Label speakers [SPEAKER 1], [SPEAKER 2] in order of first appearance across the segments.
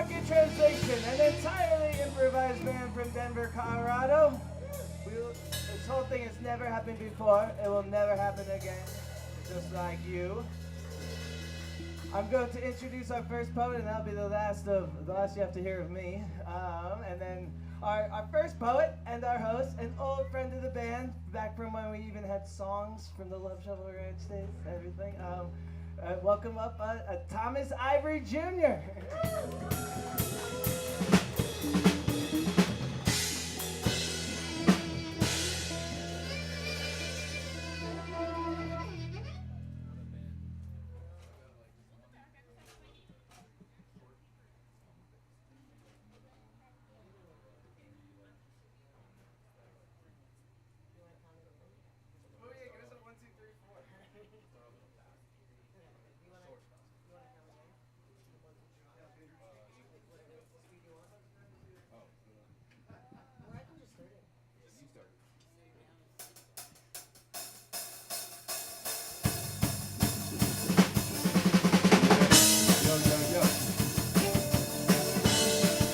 [SPEAKER 1] Market Translation, an entirely improvised band from Denver, Colorado. This whole thing has never happened before. It will never happen again, just like you. I'm going to introduce our first poet, and that'll be the last you have to hear of me. And then our first poet and our host, an old friend of the band, back from when we even had songs from the Love Shovel Ranch days, everything. Welcome up Thomas Ivory Jr.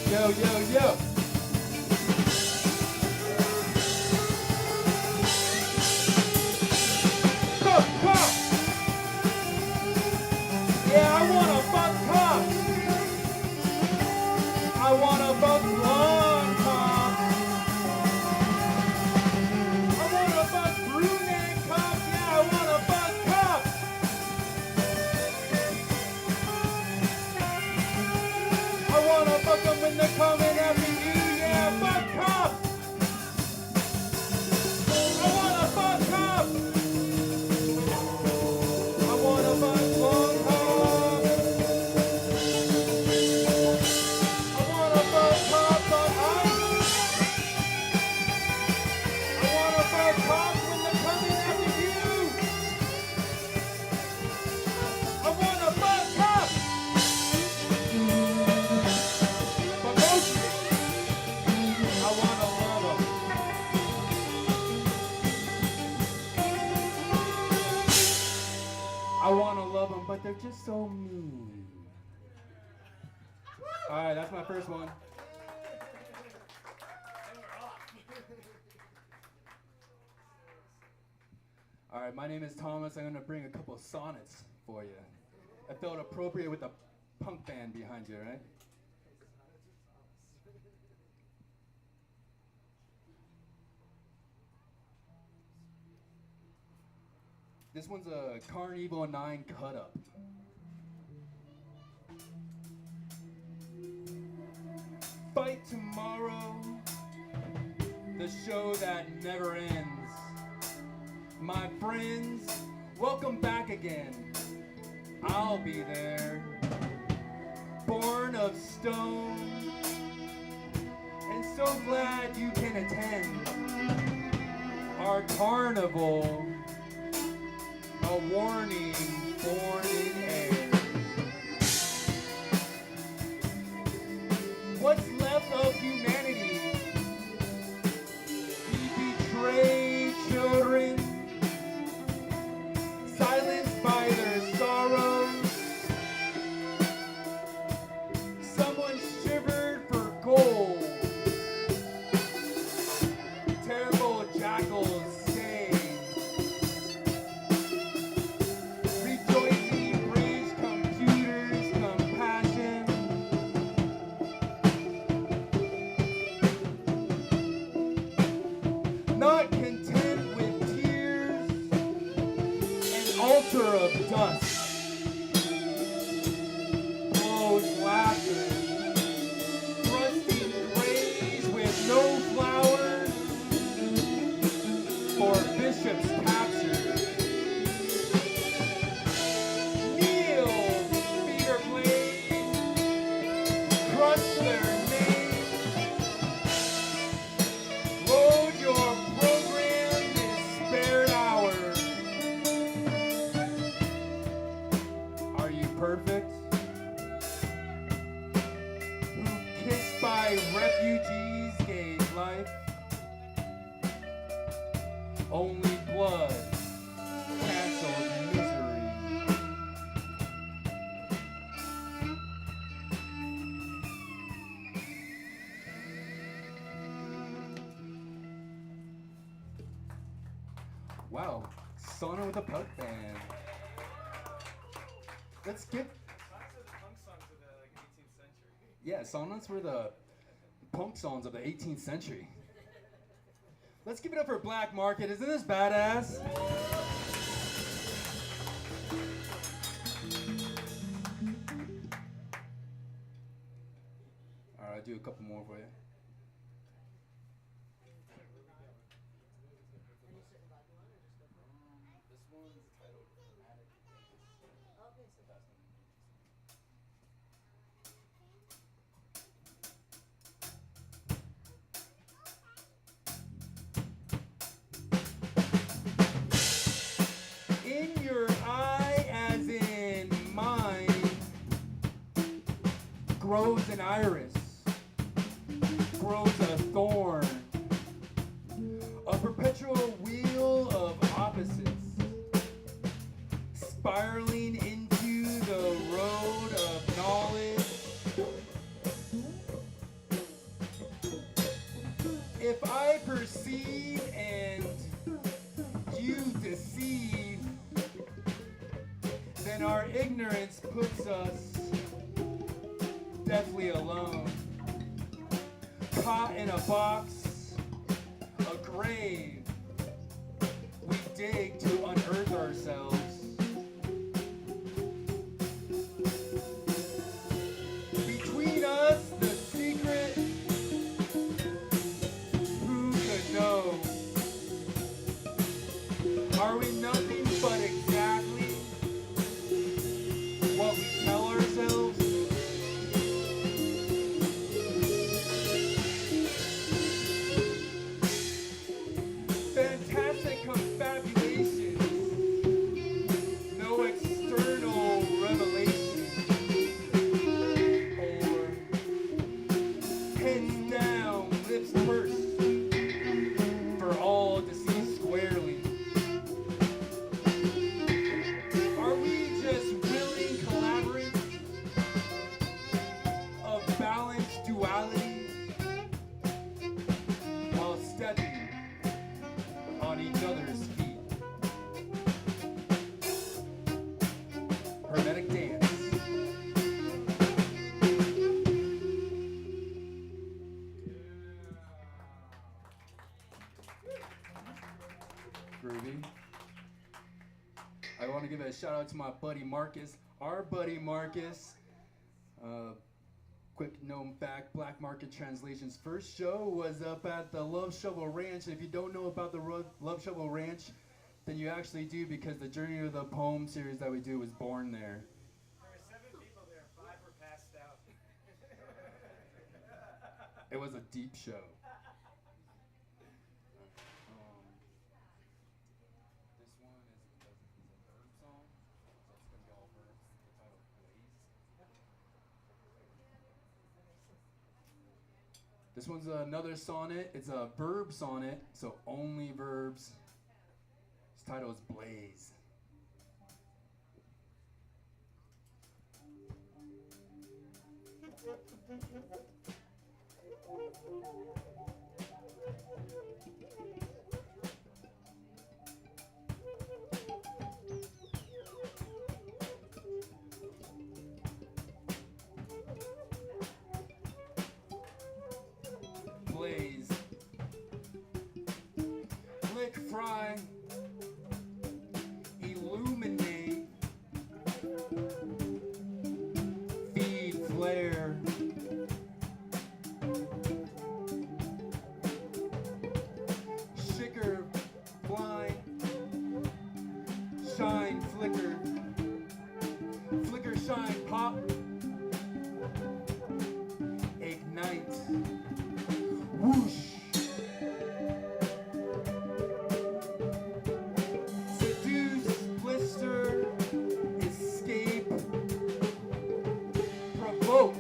[SPEAKER 1] Yo, yo, yo. Fuck cops. Yeah, I want to fuck cops. I want to fuck blonde cops. I want to fuck brunette cops. Yeah, I want to fuck cops. I want to fuck them when they're coming after you. Yeah, fuck cops. I want to fuck cops. I want to fuck blonde cops. I want to fuck cops on ice. I want to fuck cops when they're coming after you. I want to fuck cops. But mostly, I want to love them. I want to love them, but they're just so mean. All right, that's my first one. All right, my name is Thomas. I'm going to bring a couple of sonnets for you. I felt appropriate with the punk band behind you, right? This one's a Carnival 9 cut-up. Fight tomorrow, the show that never ends. My friends, welcome back again. I'll be there. Born of stone, and so glad you can attend our carnival. A warning, born in air. What's left of humanity? We betray children, silenced by their sorrows. Someone shivered for gold. Terrible jackals say. Rejoicing brings computers compassion. Not content with tears, an altar of dust. Flows laughter, thrusting praise with no flowers for bishops captured. Kneel, feet are played, crush their name. Load your program this spared hour. Are you perfect? Who kissed by refugees gave life? Only blood canceled misery.
[SPEAKER 2] Wow, sauna with a punk band. Let's get. Yeah, saunas were the punk songs of the 18th century. Let's give it up for Black Market. Isn't this badass? All right, I'll do a couple more for you. In your eye, as in mine, grows an iris, grows a thorn, a perpetual wheel of opposites, spiraling into the road of knowledge. If I perceive and you deceive, then our ignorance puts us deathly alone, caught in a box, a grave we dig to unearth ourselves. Between us, the secret, who could know? Are we nothing but exactly what we tell ourselves? Fantastic confabulation, no external revelation, or heads down, lips pursed, for all to see squarely. Are we just willing collaborates of balanced duality while stepping on each other's feet? Hermetic dance. Groovy. I want to give a shout out to my buddy Marcus, our buddy Marcus. Quick known fact, Black Market Translation's first show was up at the Love Shovel Ranch. If you don't know about the Love Shovel Ranch, then you actually do, because the Journey of the Poem series that we do was born there.
[SPEAKER 1] There were 7 people there, 5 were passed out.
[SPEAKER 2] It was a deep show. This one is a verb song, so it's going to be all verbs. The title Blaze. This one's another sonnet. It's a verb sonnet, so only verbs. Its title is Blaze. Blaze. Lick, fry, illuminate, feed, flare, shicker, blind, shine, flicker, flicker, shine, pop, ignite, whoosh. Seduce, blister, escape, provoke,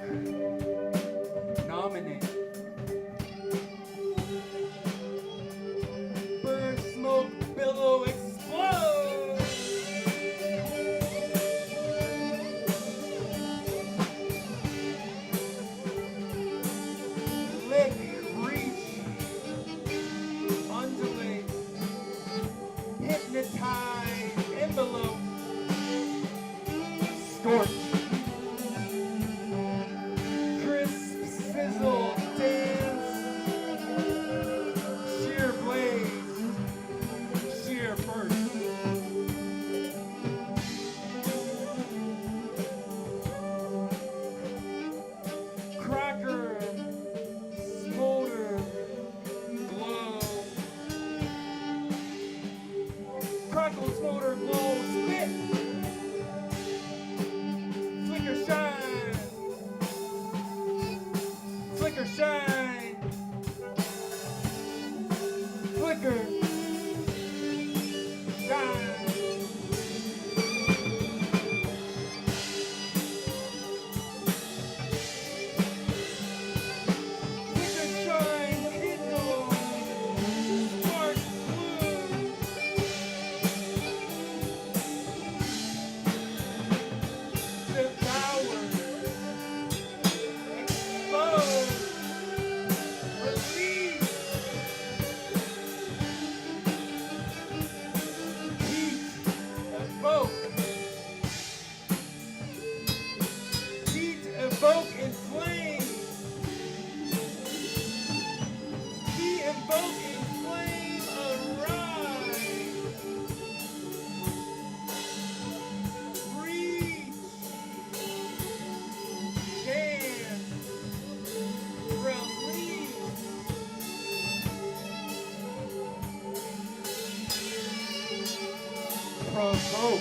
[SPEAKER 2] provoke.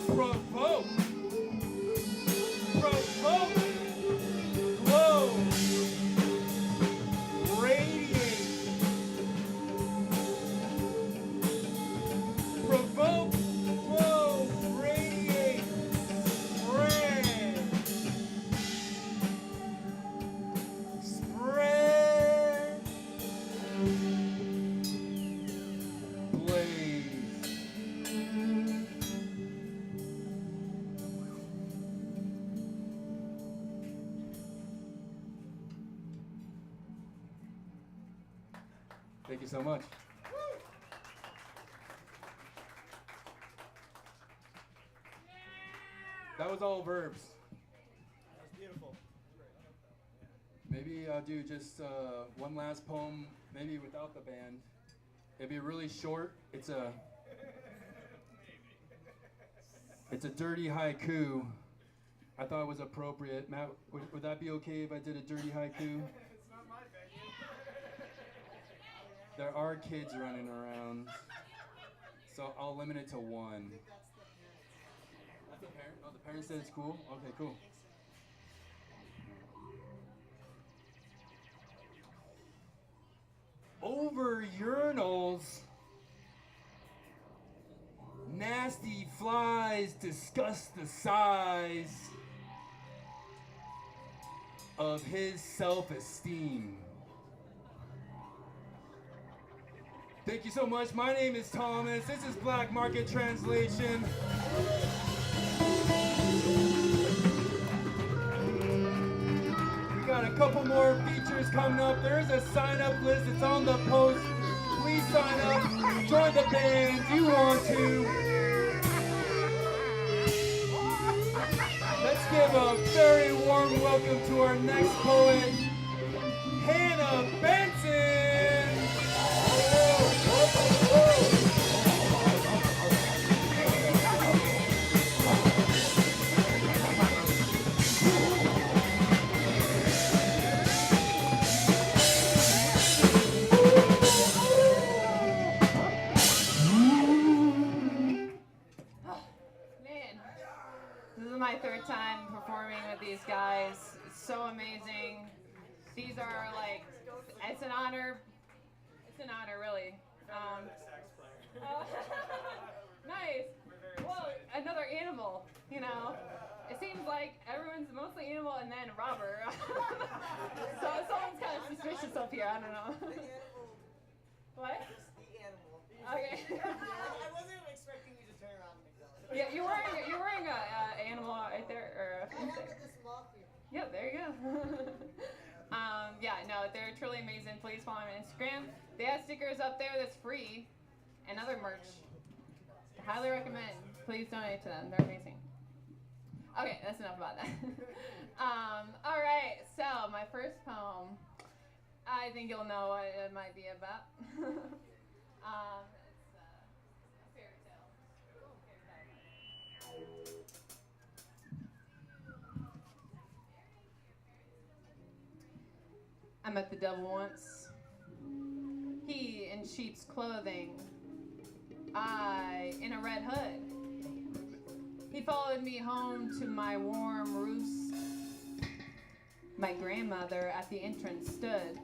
[SPEAKER 2] Provoke. Provoke. Glow. Radiate. Provoke. Glow. Radiate. Spread. Spread. Blaze. Thank you so much. That was all verbs.
[SPEAKER 1] That's beautiful.
[SPEAKER 2] Maybe I'll do just one last poem, maybe without the band. It'd be really short. It's a dirty haiku. I thought it was appropriate. Matt, would that be okay if I did a dirty haiku?
[SPEAKER 1] It's not my venue.
[SPEAKER 2] There are kids running around, so I'll limit it to one. That's the parent? Oh, the parent said it's cool? Okay, cool. Over urinals, nasty flies discuss the size of his self-esteem. Thank you so much. My name is Thomas. This is Black Market Translation. We got a couple more features coming up. There is a sign-up list. It's on the post. Please sign up. Join the band. You want to. Let's give a very warm welcome to our next poet, Hannah Benson.
[SPEAKER 3] My third time performing with these guys. It's so amazing. These are like, it's an honor. It's an honor, really. Nice. Well, another animal, you know. It seems like everyone's mostly animal and then robber. So someone's kind of suspicious up here. I don't know. What?
[SPEAKER 1] The animal.
[SPEAKER 3] Okay.
[SPEAKER 1] I wasn't expecting you to turn around and acknowledge.
[SPEAKER 3] Yeah, you're wearing a animal right there, or a yeah, there you go. Yeah, no, they're truly amazing. Please follow them on Instagram. They have stickers up there that's free, and other merch. Highly recommend. Please donate to them. They're amazing. Okay, that's enough about that. All right, so my first poem. I think you'll know what it might be about. It's a fairy tale. I met the devil once. He in sheep's clothing, I in a red hood. He followed me home to my warm roost. My grandmother at the entrance stood.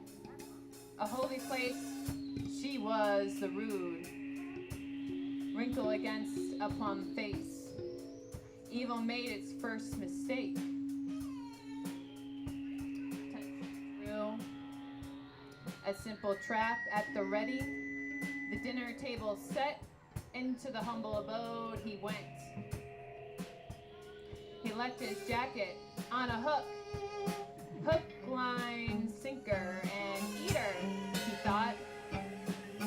[SPEAKER 3] A holy place, she was the rude. Wrinkle against a plum face. Evil made its first mistake. A simple trap at the ready. The dinner table set. Into the humble abode he went. He left his jacket on a hook. Hook, line, sinker, and eater, he thought.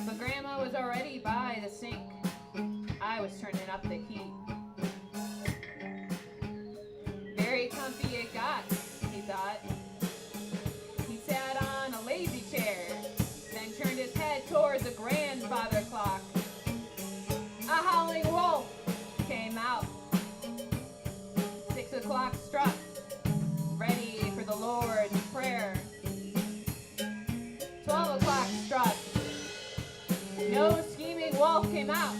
[SPEAKER 3] But Grandma was already by the sink. I was turning up the heat. Very comfy it got, he thought. He sat on a lazy chair, then turned his head towards the grandfather clock. A howling wolf came out. 6 o'clock struck, ready for the Lord's Prayer. 12 o'clock struck. No scheming wolf came out.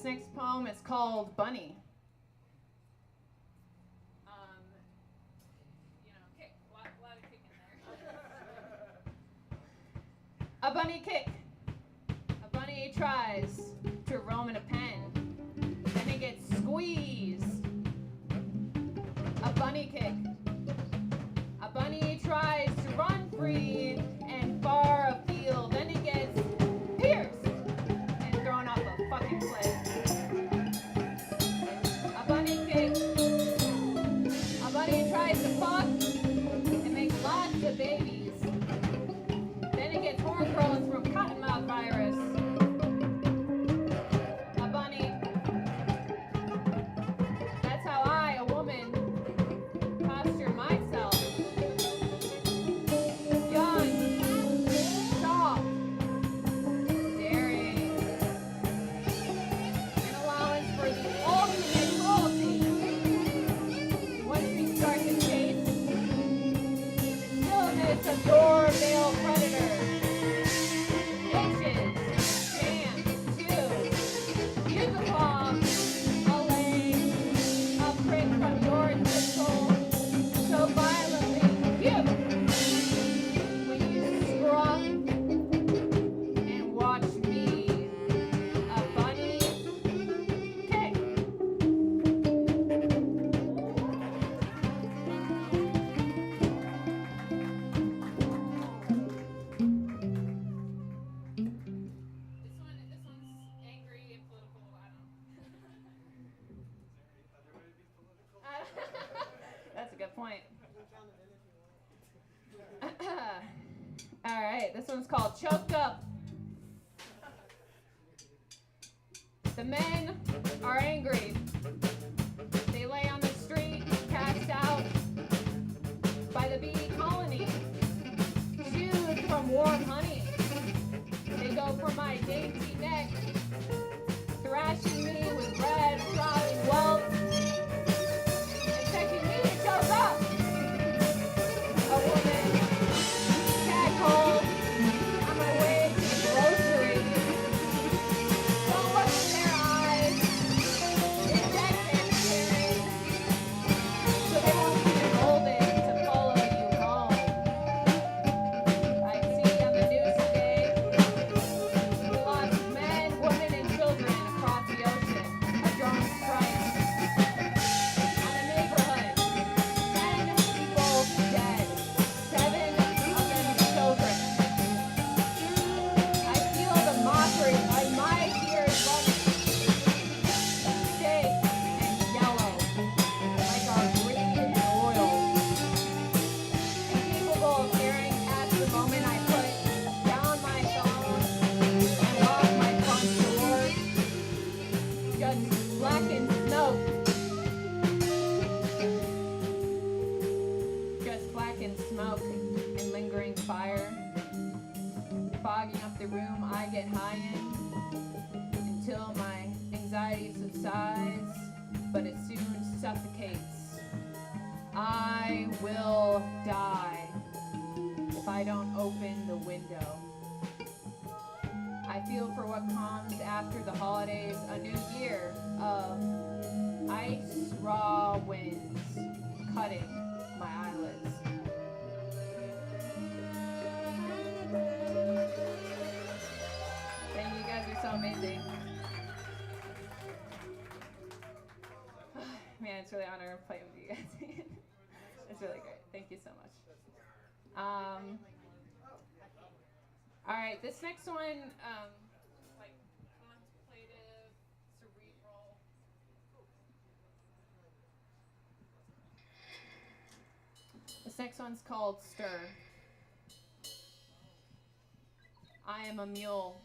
[SPEAKER 3] This next poem is called Bunny. Kick. A lot of kick in there. A bunny kick. A bunny tries to roam in a pen. Then it gets squeezed. A bunny kick. A bunny tries to run free and far afield. Then it gets pierced and thrown off a fucking cliff. A bunny kick. A bunny tries to fuck and make lots of babies. Then it gets horn curls from cottonmouth virus. A bunny. That's how I, a woman, posture myself. Young, soft, daring. An allowance for the ultimate cruelty. Once we start to chase, stillness of your male predator. Inches, jam, two, use a claw, a leg, a prick from your distal, so violently cute. When you scruff and watch me, a bunny kick. This one's angry and political. I don't know. That's a good point. All right, this one's called Choked Up. The men are angry. They lay on the street, cast out by the bee colony, chewed from warm honey. They go for my dainty neck, thrashing me with red, throbbing welts, expecting me to choke up. A woman, catcalled on my way to the grocery. Don't look in their eyes. It's dead sanitary. So they won't be emboldened to follow you home. I see on the news today, we lost men, women, and children across the ocean. A drone strike on a neighborhood. 10 people dead. 7 of them children. I feel the mockery of my tears running. Thick and yellow, like our greed and oil. Incapable of staring at the moment I put down my phone and lock my front door. Just blackened smoke. Just blackened smoke and lingering fire. Fogging up the room I get high in until my anxiety subsides, but it soon suffocates. I will die if I don't open the window. I feel for what comes after the holidays, a new year of ice raw winds cutting my eyelids. Thank you, you guys are so amazing. Man, it's really an honor to play with you guys. It's really great. Thank you so much. All right, this next one, like contemplative, cerebral. This next one's called Stir. I am a mule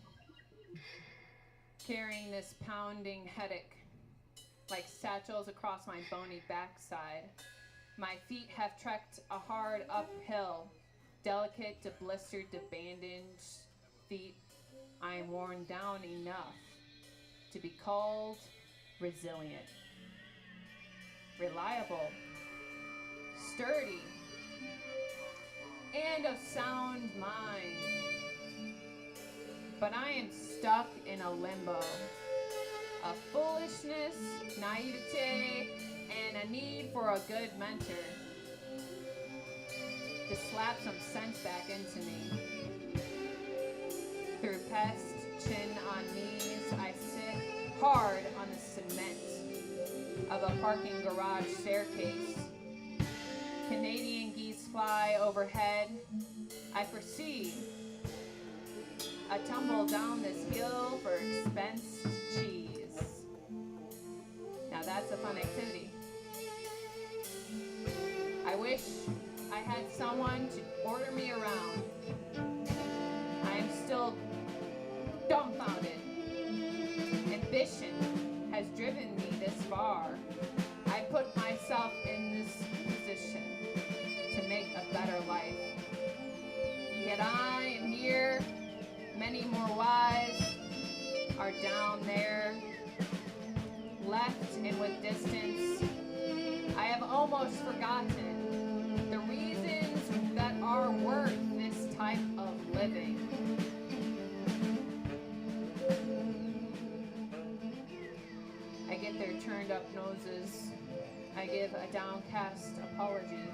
[SPEAKER 3] carrying this pounding headache like satchels across my bony backside. My feet have trekked a hard uphill, delicate to blistered to bandaged feet. I am worn down enough to be called resilient, reliable, sturdy, and of sound mind. But I am stuck in a limbo, a foolishness, naivete, and a need for a good mentor to slap some sense back into me. Through pest, chin on knees, I sit hard on the cement of a parking garage staircase. Canadian geese fly overhead. I foresee a tumble down this hill for expensed cheese. Now that's a fun activity. I wish I had someone to order me around. I am still dumbfounded. Ambition has driven me this far. I put myself in this position to make a better life. Yet I am here. Many more wives are down there, left and with distance. I have almost forgotten the reasons that are worth this type of living. I get their turned up noses. I give a downcast apology.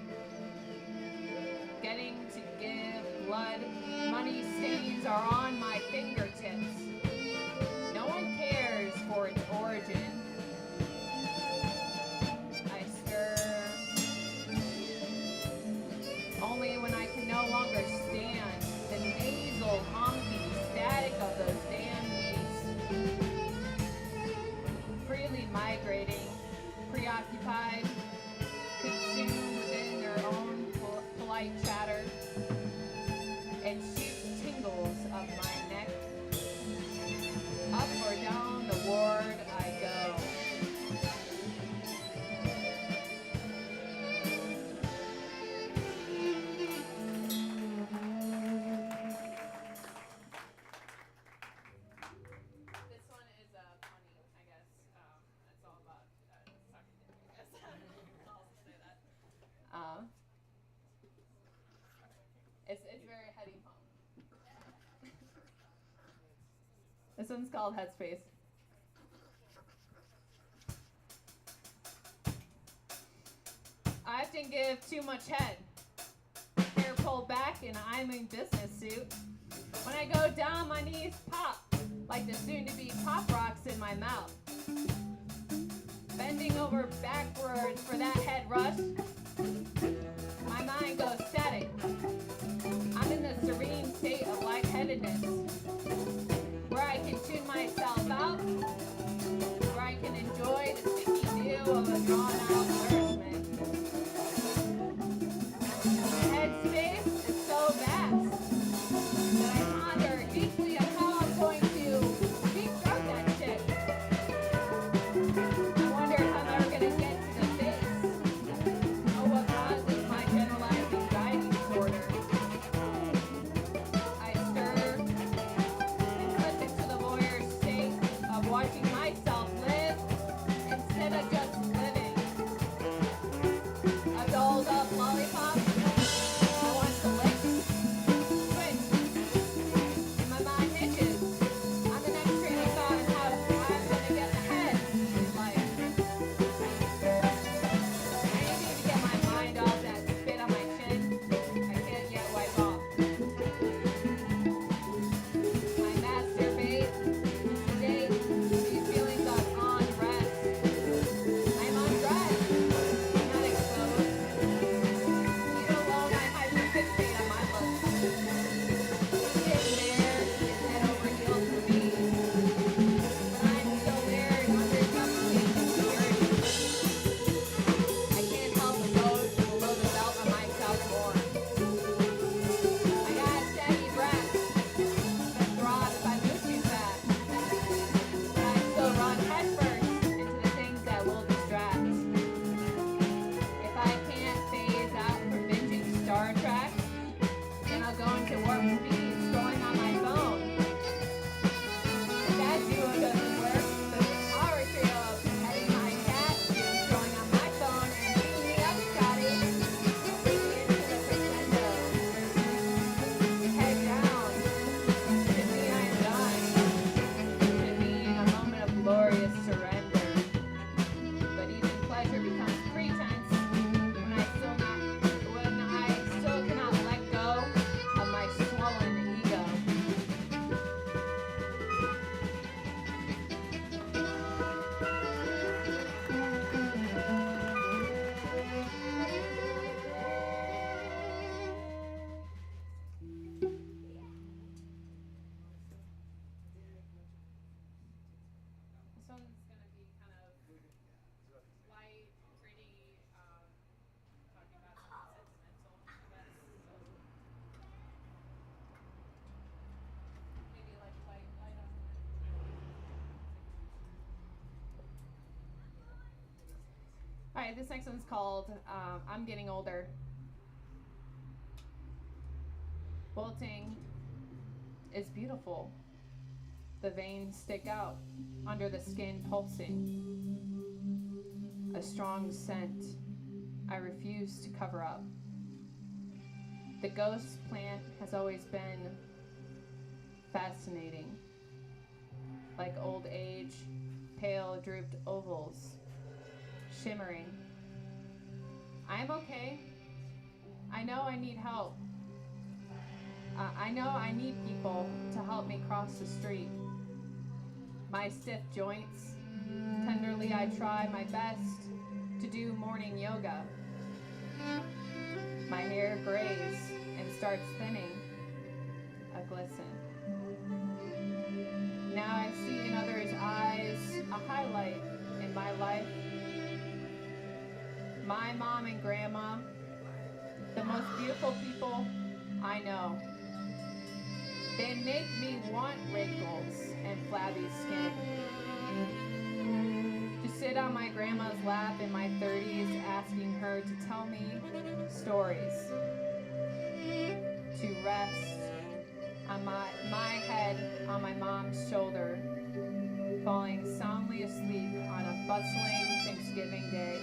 [SPEAKER 3] Getting to give blood, money stains are on my fingertips. No one cares for its origin. I stir. Only when I can no longer stand the nasal, honky static of those damn beasts. Freely migrating, preoccupied, consumed within their own polite chatter. It shoots tingles up my neck. Up or down the ward I go. This one is funny, I guess. It's all about sucking dick, I guess. I'll also say that. It's very heady poem. This one's called Headspace. I often give too much head. Hair pulled back and I'm in business suit. When I go down, my knees pop like the soon-to-be pop rocks in my mouth. Bending over backwards for that head rush. My mind goes static. I'm in the serene state of lightheadedness, where I can tune myself out, where I can enjoy the sticky view of a drawn-out nourishment. The headspace is so vast that I ponder deeply on how I'm going to deep-throat that shit. I wonder if I'm ever going to get to the base of what causes my generalized anxiety disorder. I stir and slip into the voyeur state of watching myself live instead of just living. Hi, this next one's called I'm Getting Older. Wilting is beautiful. The veins stick out under the skin, pulsing. A strong scent I refuse to cover up. The ghost plant has always been fascinating. Like old age, pale drooped ovals, shimmering. I'm okay. I know I need help. I know I need people to help me cross the street. My stiff joints, tenderly I try my best to do morning yoga. My hair grays and starts thinning, a glisten. Now I see in others' eyes a highlight in my life. My mom and grandma, the most beautiful people I know. They make me want wrinkles and flabby skin. To sit on my grandma's lap in my 30s, asking her to tell me stories. To rest on my head on my mom's shoulder, falling soundly asleep on a bustling Thanksgiving day.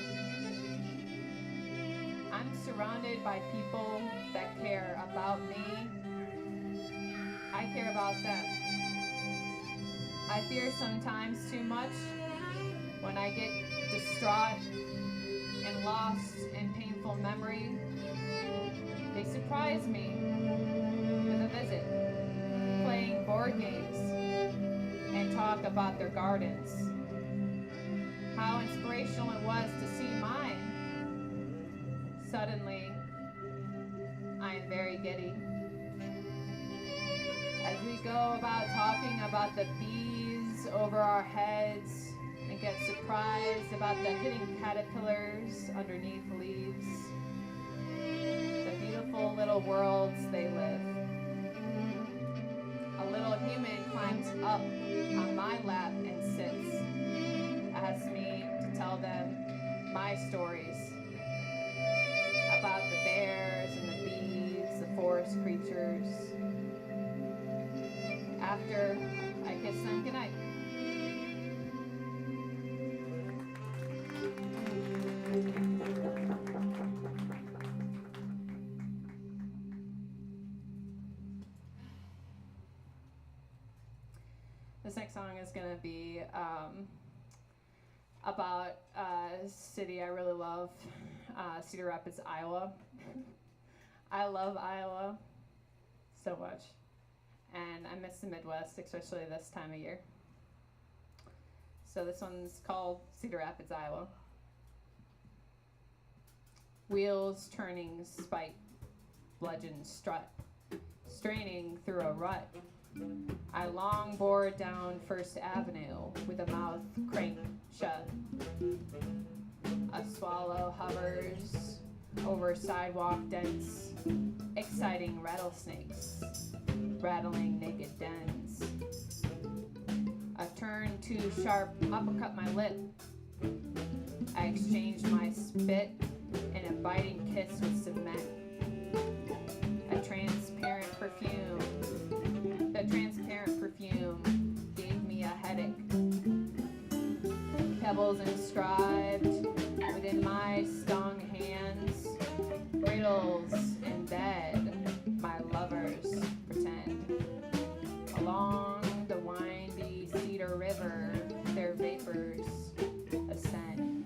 [SPEAKER 3] I'm surrounded by people that care about me. I care about them. I fear sometimes too much when I get distraught and lost in painful memory. They surprise me with a visit, playing board games and talk about their gardens. How inspirational it was to see mine. Suddenly, I am very giddy. As we go about talking about the bees over our heads and get surprised about the hidden caterpillars underneath leaves, the beautiful little worlds they live. A little human climbs up on my lap and sits, asks me to tell them my stories about the bears and the bees, the forest creatures. After I kiss them goodnight. This next song is going to be about a city I really love, Cedar Rapids, Iowa. I love Iowa so much. And I miss the Midwest, especially this time of year. So this one's called Cedar Rapids, Iowa. Wheels turning spike, bludgeon strut, straining through a rut. I longboard down First Avenue with a mouth cranked shut. A swallow hovers over sidewalk dents, exciting rattlesnakes, rattling naked dens. A turn too sharp, uppercut my lip. I exchange my spit in a biting kiss with cement. A transparent perfume. The transparent perfume gave me a headache. Pebbles inscribed within my stung hands. Riddles in bed, my lovers pretend. Along the windy Cedar River, their vapors ascend.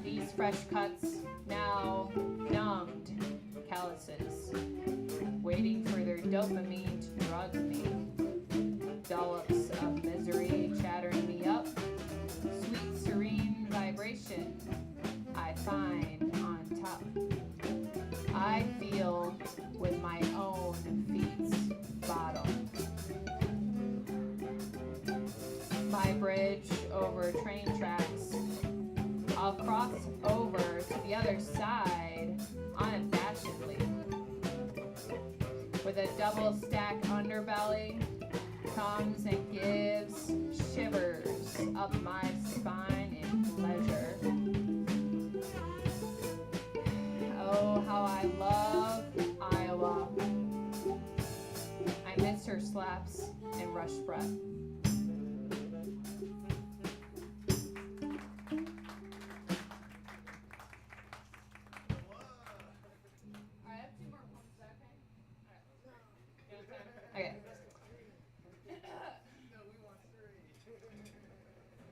[SPEAKER 3] These fresh cuts, now numbed calluses, waiting for their dopamine to drug me. Dollops of misery chattering me up. Sweet, serene vibration I find on top. I feel with my own feet's bottom. My bridge over train tracks. I'll cross over to the other side unabashedly. With a double stack underbelly, comes and gives shivers up my spine in pleasure. I love Iowa. I miss her slaps and rush breath. Okay.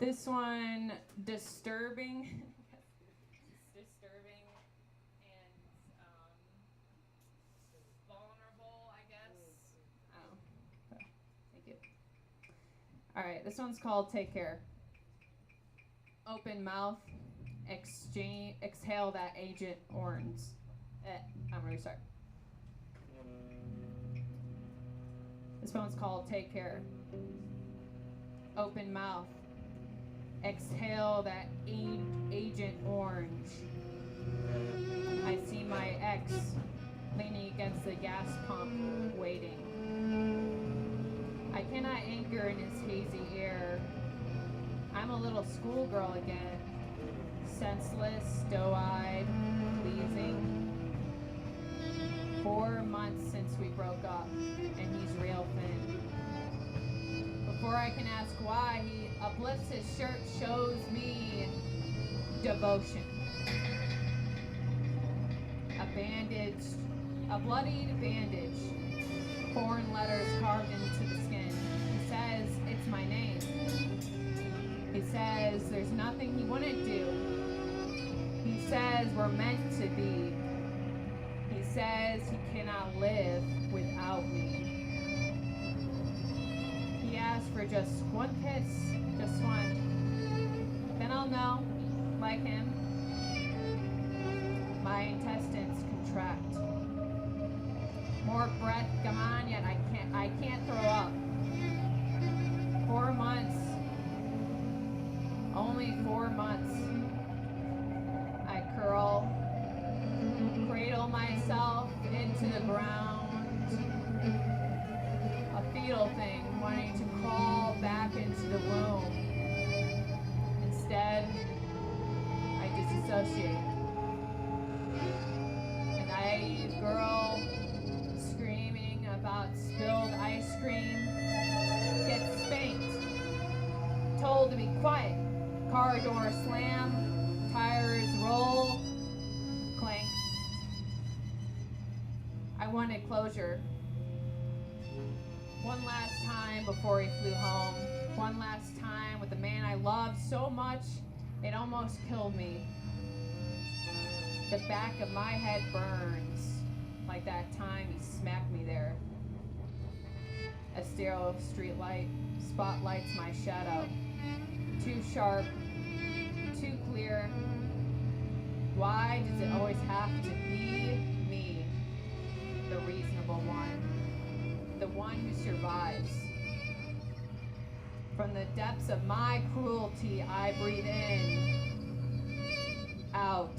[SPEAKER 3] This one, disturbing and vulnerable, I guess. Oh, thank you. All right, this one's called Take Care. Open mouth, exhale that Agent Orange. I'm gonna restart. This one's called Take Care. Open mouth. Exhale that Agent Orange. I see my ex leaning against the gas pump, waiting. I cannot anchor in his hazy air. I'm a little schoolgirl again. Senseless, doe-eyed, pleasing. 4 months since we broke up, and he's real thin. Before I can ask why, he uplifts his shirt, shows me devotion. A bandage, a bloodied bandage, foreign letters carved into the skin. He says, it's my name. He says, there's nothing he wouldn't do. He says, we're meant to be. He says he cannot live without me. He asked for just one kiss, just one. Then I'll know, like him, my intestines contract. More breath, come on, yet I can't throw up. 4 months, only 4 months. I curl, cradle myself into the ground, a fetal thing wanting to crawl back into the womb. Instead, I disassociate. A naive girl screaming about spilled ice cream gets spanked, told to be quiet. Car door slam, tires roll, clank. I wanted closure. One last time before he flew home. One last time with the man I loved so much it almost killed me. The back of my head burns like that time he smacked me there. A stereo street light spotlights my shadow. Too sharp, too clear. Why does it always have to be me, the reasonable one, the one who survives? From the depths of my cruelty, I breathe in, out,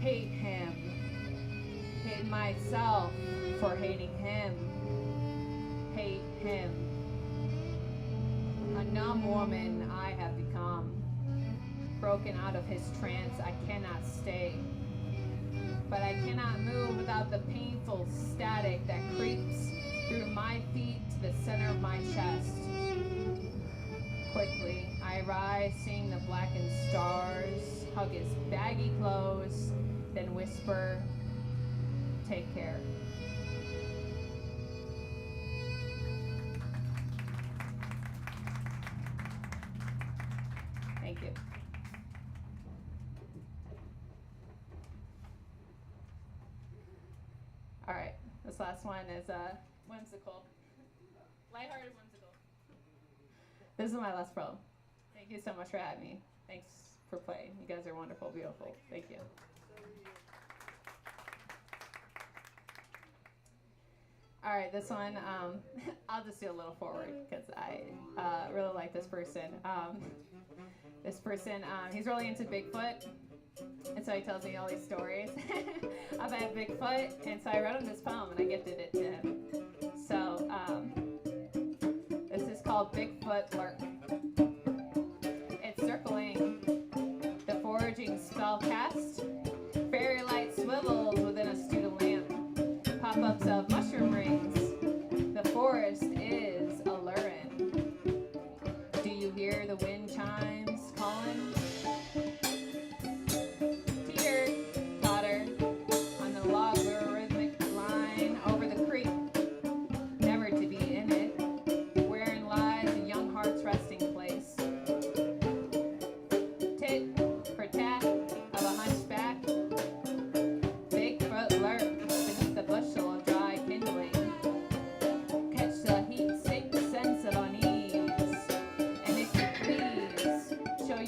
[SPEAKER 3] hate him, hate myself for hating him, hate him. A numb woman I have become. Broken out of his trance, I cannot stay. But I cannot move without the painful static that creeps through my feet to the center of my chest. Quickly, I rise, seeing the blackened stars, hug his baggy clothes, then whisper, take care. Thank you. All right, this last one is whimsical. Lighthearted whimsical. This is my last poem. Thank you so much for having me. Thanks for playing. You guys are wonderful, beautiful. Thank you. All right, this one, I'll just do a little forward because I really like this person. He's really into Bigfoot, and so he tells me all these stories about Bigfoot, and so I wrote him this poem and I gifted it to him. So this is called Bigfoot Lurk. It's circling, the foraging spell cast, fairy light swivel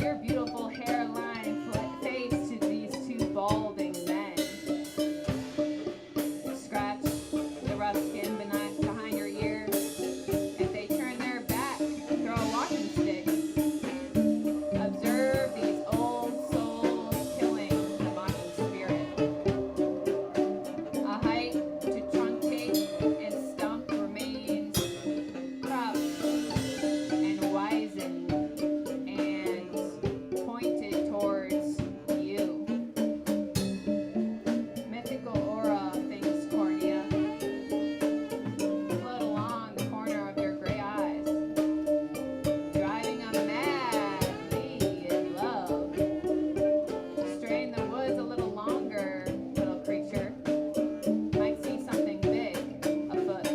[SPEAKER 3] your beautiful hairline fades to these two balding men. Scratch the rough skin behind your ear. If they turn their back, throw a walking stick. Observe these old souls killing the mocking spirit. A height to truncate and stump remains crouched and wizened and pointed towards you. Mythical aura things cornea. Float along the corner of your gray eyes. Driving a madly in love. Stray in the woods a little longer, little creature. Might see something big afoot.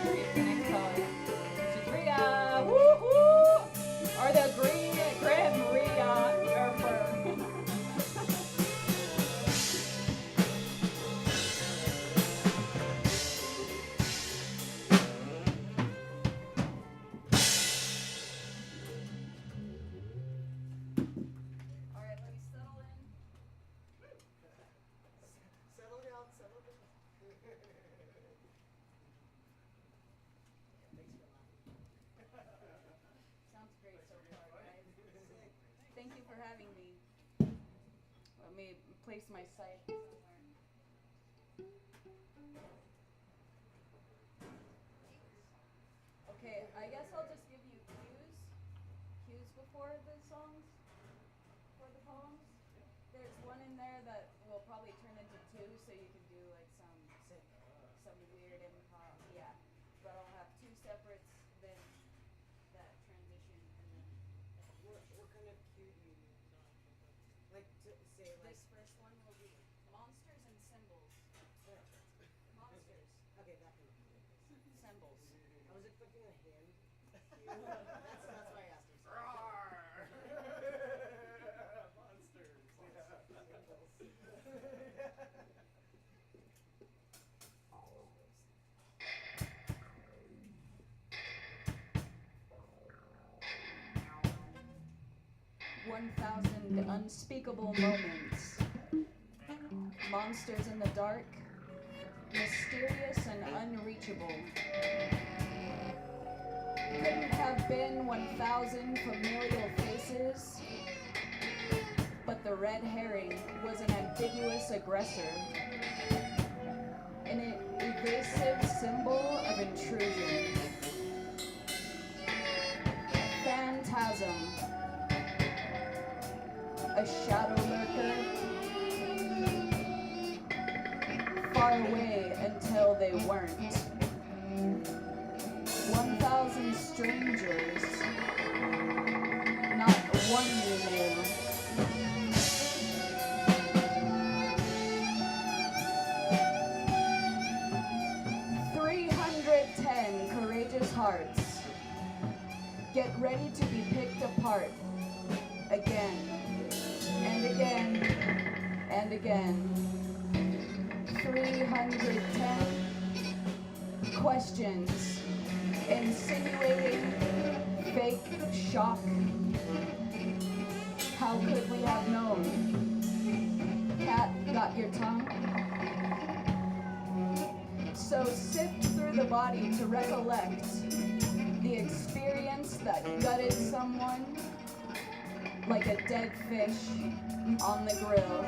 [SPEAKER 3] Read the next poem. She's Rita, woo-hoo! Or the Grim Rita Erfer. All right, let me settle in.
[SPEAKER 1] Settle down, settle down.
[SPEAKER 3] Sounds great so far, guys. Thank you for having me. Let me place my site somewhere. Okay, I guess I'll just give you cues before the songs, for the poems. There's one in there that will probably turn into two, so you can do like some weird improv. Yeah, but I'll have two separates, then that transition, and then
[SPEAKER 1] What kind of cue do you use? Like to say like
[SPEAKER 3] this first one will be monsters and symbols. Monsters,
[SPEAKER 1] okay, that can be
[SPEAKER 3] symbols.
[SPEAKER 1] I was expecting a hand cue. That's why I asked you. Monsters.
[SPEAKER 3] Yeah. 1,000 unspeakable moments. Monsters in the dark, mysterious and unreachable. Couldn't have been 1,000 familial faces, but the red herring was an ambiguous aggressor, an evasive symbol of intrusion. Phantasm, a shadow lurker, far away until they weren't. 1,000 strangers, not one you knew. Courageous hearts, get ready to be picked apart again and again and again. 310 questions, insinuating fake shock. How could we have known? Cat, got your tongue? So sift through the body to recollect the experience that gutted someone like a dead fish on the grill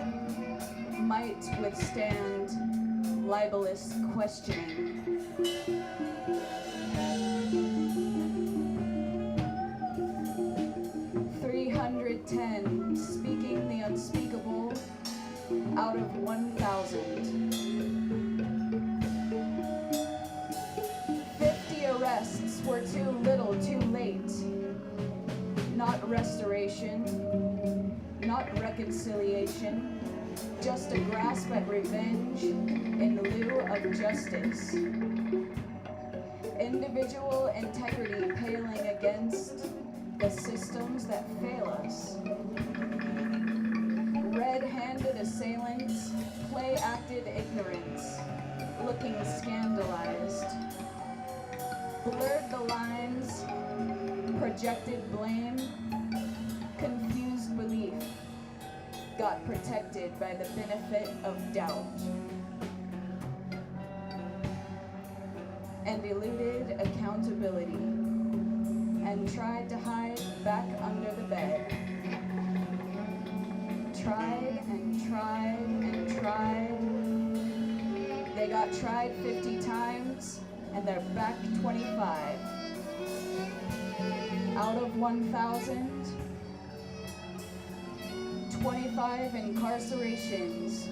[SPEAKER 3] might withstand libelous questioning. 310 speaking the unspeakable out of 1,000. 50 arrests were too little, too late. Not restoration, not recognition.
[SPEAKER 4] reconciliation, just a grasp at revenge in lieu of justice. Individual integrity paling against the systems that fail us. Red-handed assailants, play-acted ignorance, looking scandalized. Blurred the lines, projected blame, confused belief, got protected by the benefit of doubt. And eluded accountability, and tried to hide back under the bed. Tried and tried and tried. They got tried 50 times, and they're back 25. Out of 1,000, 25 incarcerations.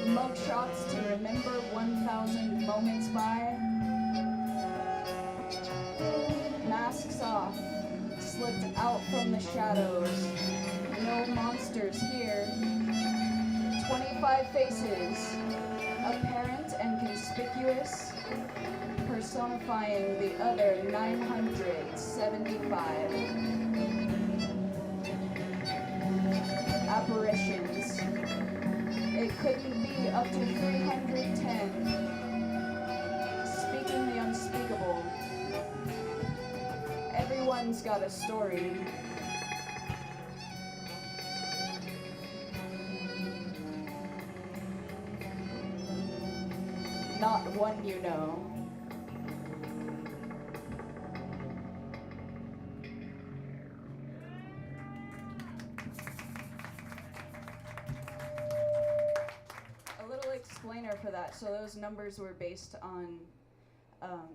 [SPEAKER 4] Mugshots to remember 1,000 moments by. Masks off, slipped out from the shadows. No monsters here. 25 faces, apparent and conspicuous, personifying the other 975. Apparitions. It couldn't be up to 310. Speaking the unspeakable. Everyone's got a story. Not one you know. A little explainer for that. So those numbers were based on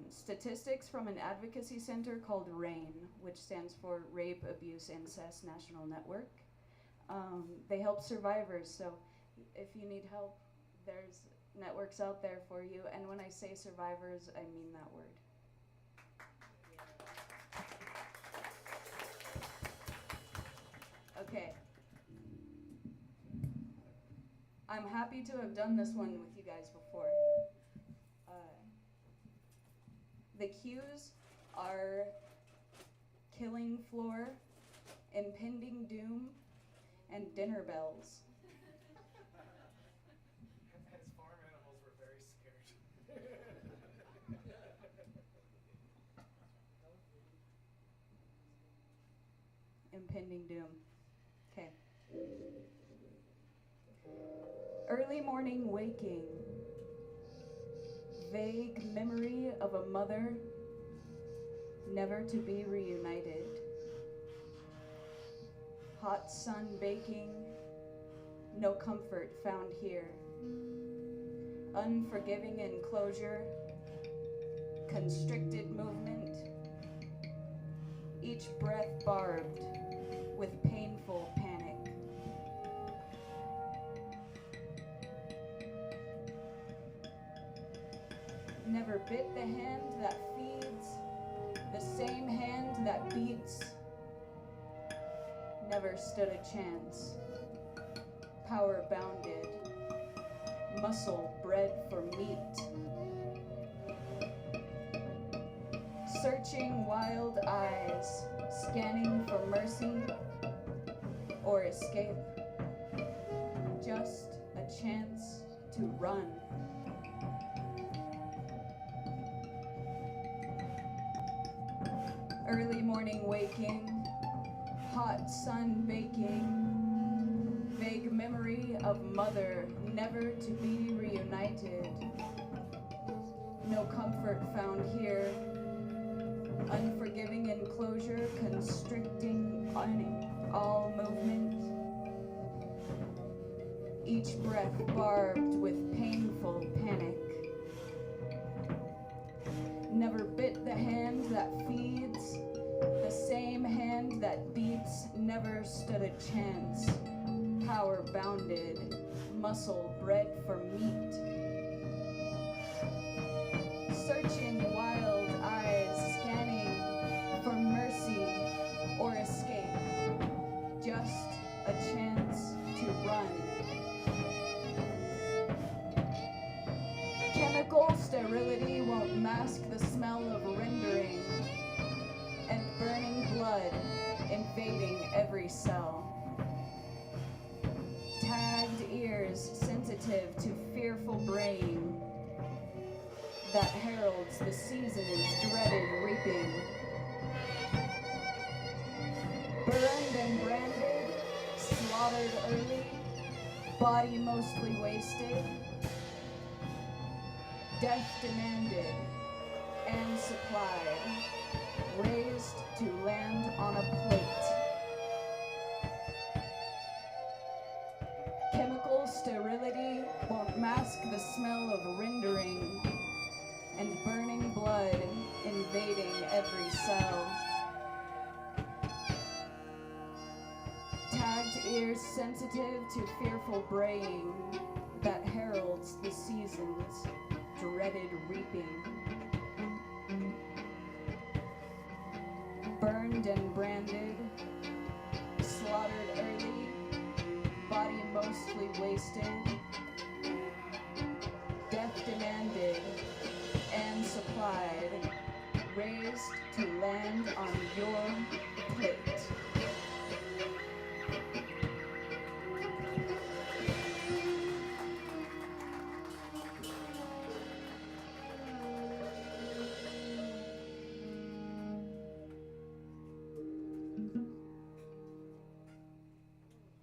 [SPEAKER 4] statistics from an advocacy center called RAIN, which stands for Rape, Abuse, Incest National Network. They help survivors, so if you need help, there's networks out there for you. And when I say survivors, I mean that word. Okay. I'm happy to have done this one with you guys before. The cues are killing floor, impending doom, and dinner bells.
[SPEAKER 2] As farm animals, we're very scared.
[SPEAKER 4] Impending doom. Okay. Early morning waking. Vague memory of a mother never to be reunited. Hot sun baking, no comfort found here. Unforgiving enclosure, constricted movement, each breath barbed with painful panic. Never bit the hand that feeds, the same hand that beats. Never stood a chance. Power bounded, muscle bred for meat. Searching wild eyes, scanning for mercy or escape. Just a chance to run. Early morning waking, hot sun baking, vague memory of mother never to be reunited. No comfort found here, unforgiving enclosure constricting all movement. Each breath barbed with painful panic. Never bit the hand that feeds, the same hand that beats, never stood a chance. Power bounded, muscle bred for meat. Searching wild eyes, scanning for mercy or escape. Just a chance mask the smell of rendering and burning blood invading every cell. Tagged ears sensitive to fearful brain that heralds the season's dreaded reaping. Burned and branded, slaughtered early, body mostly wasted, death demanded and supplied, raised to land on a plate. Chemical sterility won't mask the smell of rendering and burning blood invading every cell. Tagged ears sensitive to fearful braying that heralds the season's dreaded reaping. Burned and branded, slaughtered early, body mostly wasted, death demanded and supplied, raised to land on your plate.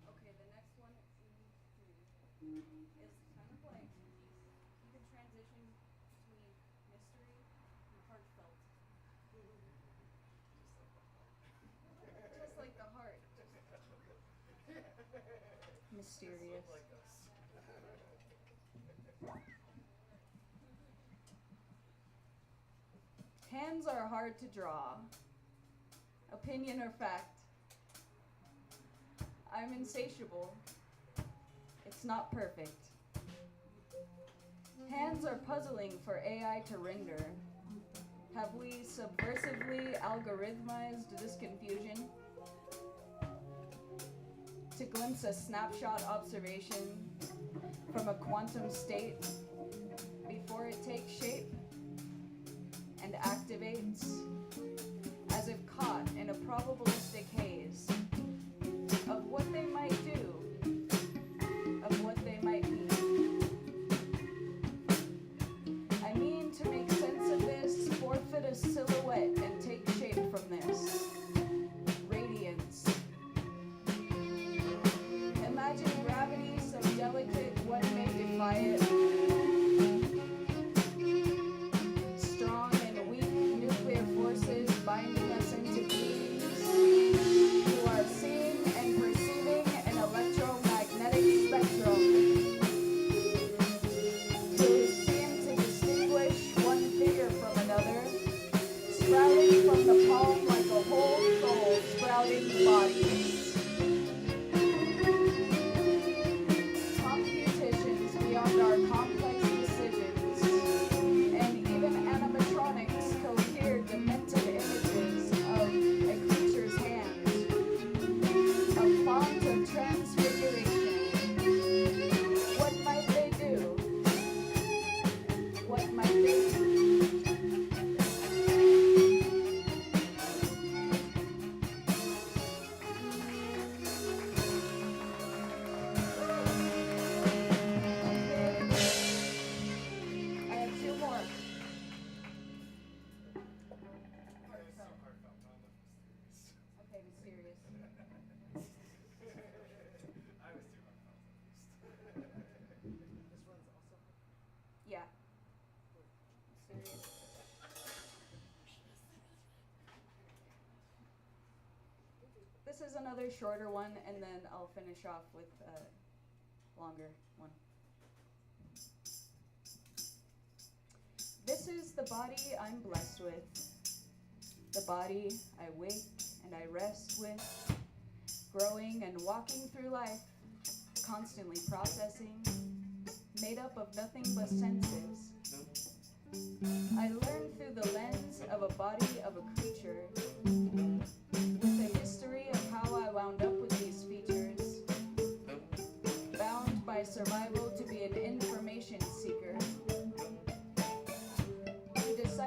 [SPEAKER 4] Okay, the next one is kind of like you can transition between mystery and heartfelt. Just like the heart. Mysterious. Hands are hard to draw. Opinion or fact. I'm insatiable. It's not perfect. Hands are puzzling for AI to render. Have we subversively algorithmized this confusion? To glimpse a snapshot observation from a quantum state before it takes shape and activates, as if caught in a probabilistic haze of what they might do, of what they might be. I mean, to make sense of this, forfeit a silhouette and take shape from this. Radiance. Imagine gravity so delicate one may defy it. Strong and weak nuclear forces binding us into beings who are seeing and perceiving an electromagnetic spectrum, who seem to distinguish one figure from another, sprouting from the palm like a whole soul sprouting bodies. Computations beyond our complex decisions, and even animatronics cohere demented images of a creature's hands, a font of transfiguration. What might they do? What might they do? I have two more. Okay, mysterious. Yeah. Mysterious. This is another shorter one, and then I'll finish off with a longer one. This is the body I'm blessed with, the body I wake and I rest with, growing and walking through life, constantly processing, made up of nothing but senses. I learn through the lens of a body of a creature, with a history of how I wound up with these features, bound by survival to be an information seeker, to decide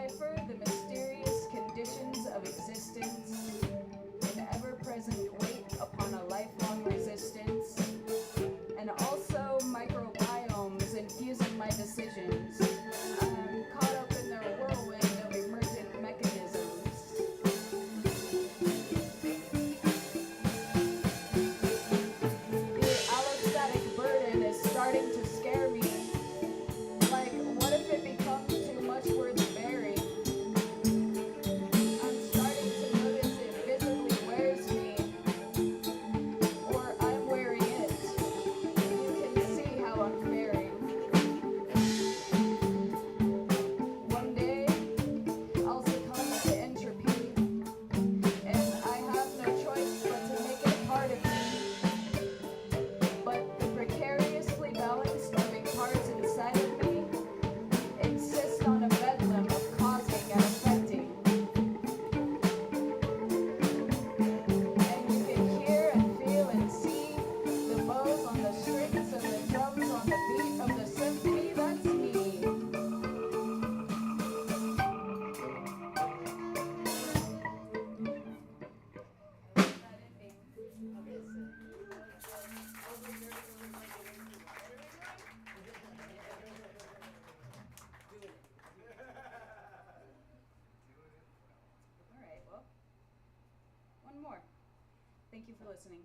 [SPEAKER 4] Thank you for listening.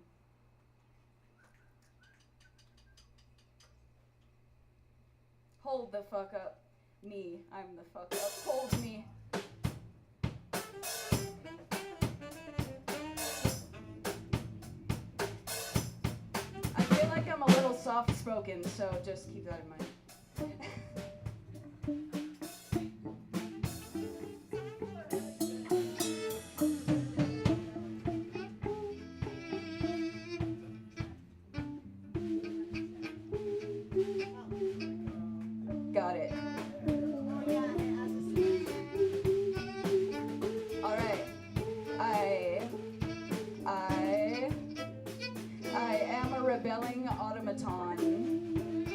[SPEAKER 4] Hold the fuck up. Me. I'm the fuck up. Hold me. I feel like I'm a little soft-spoken, so just keep that in mind. Got it. All right. I am a rebelling automaton,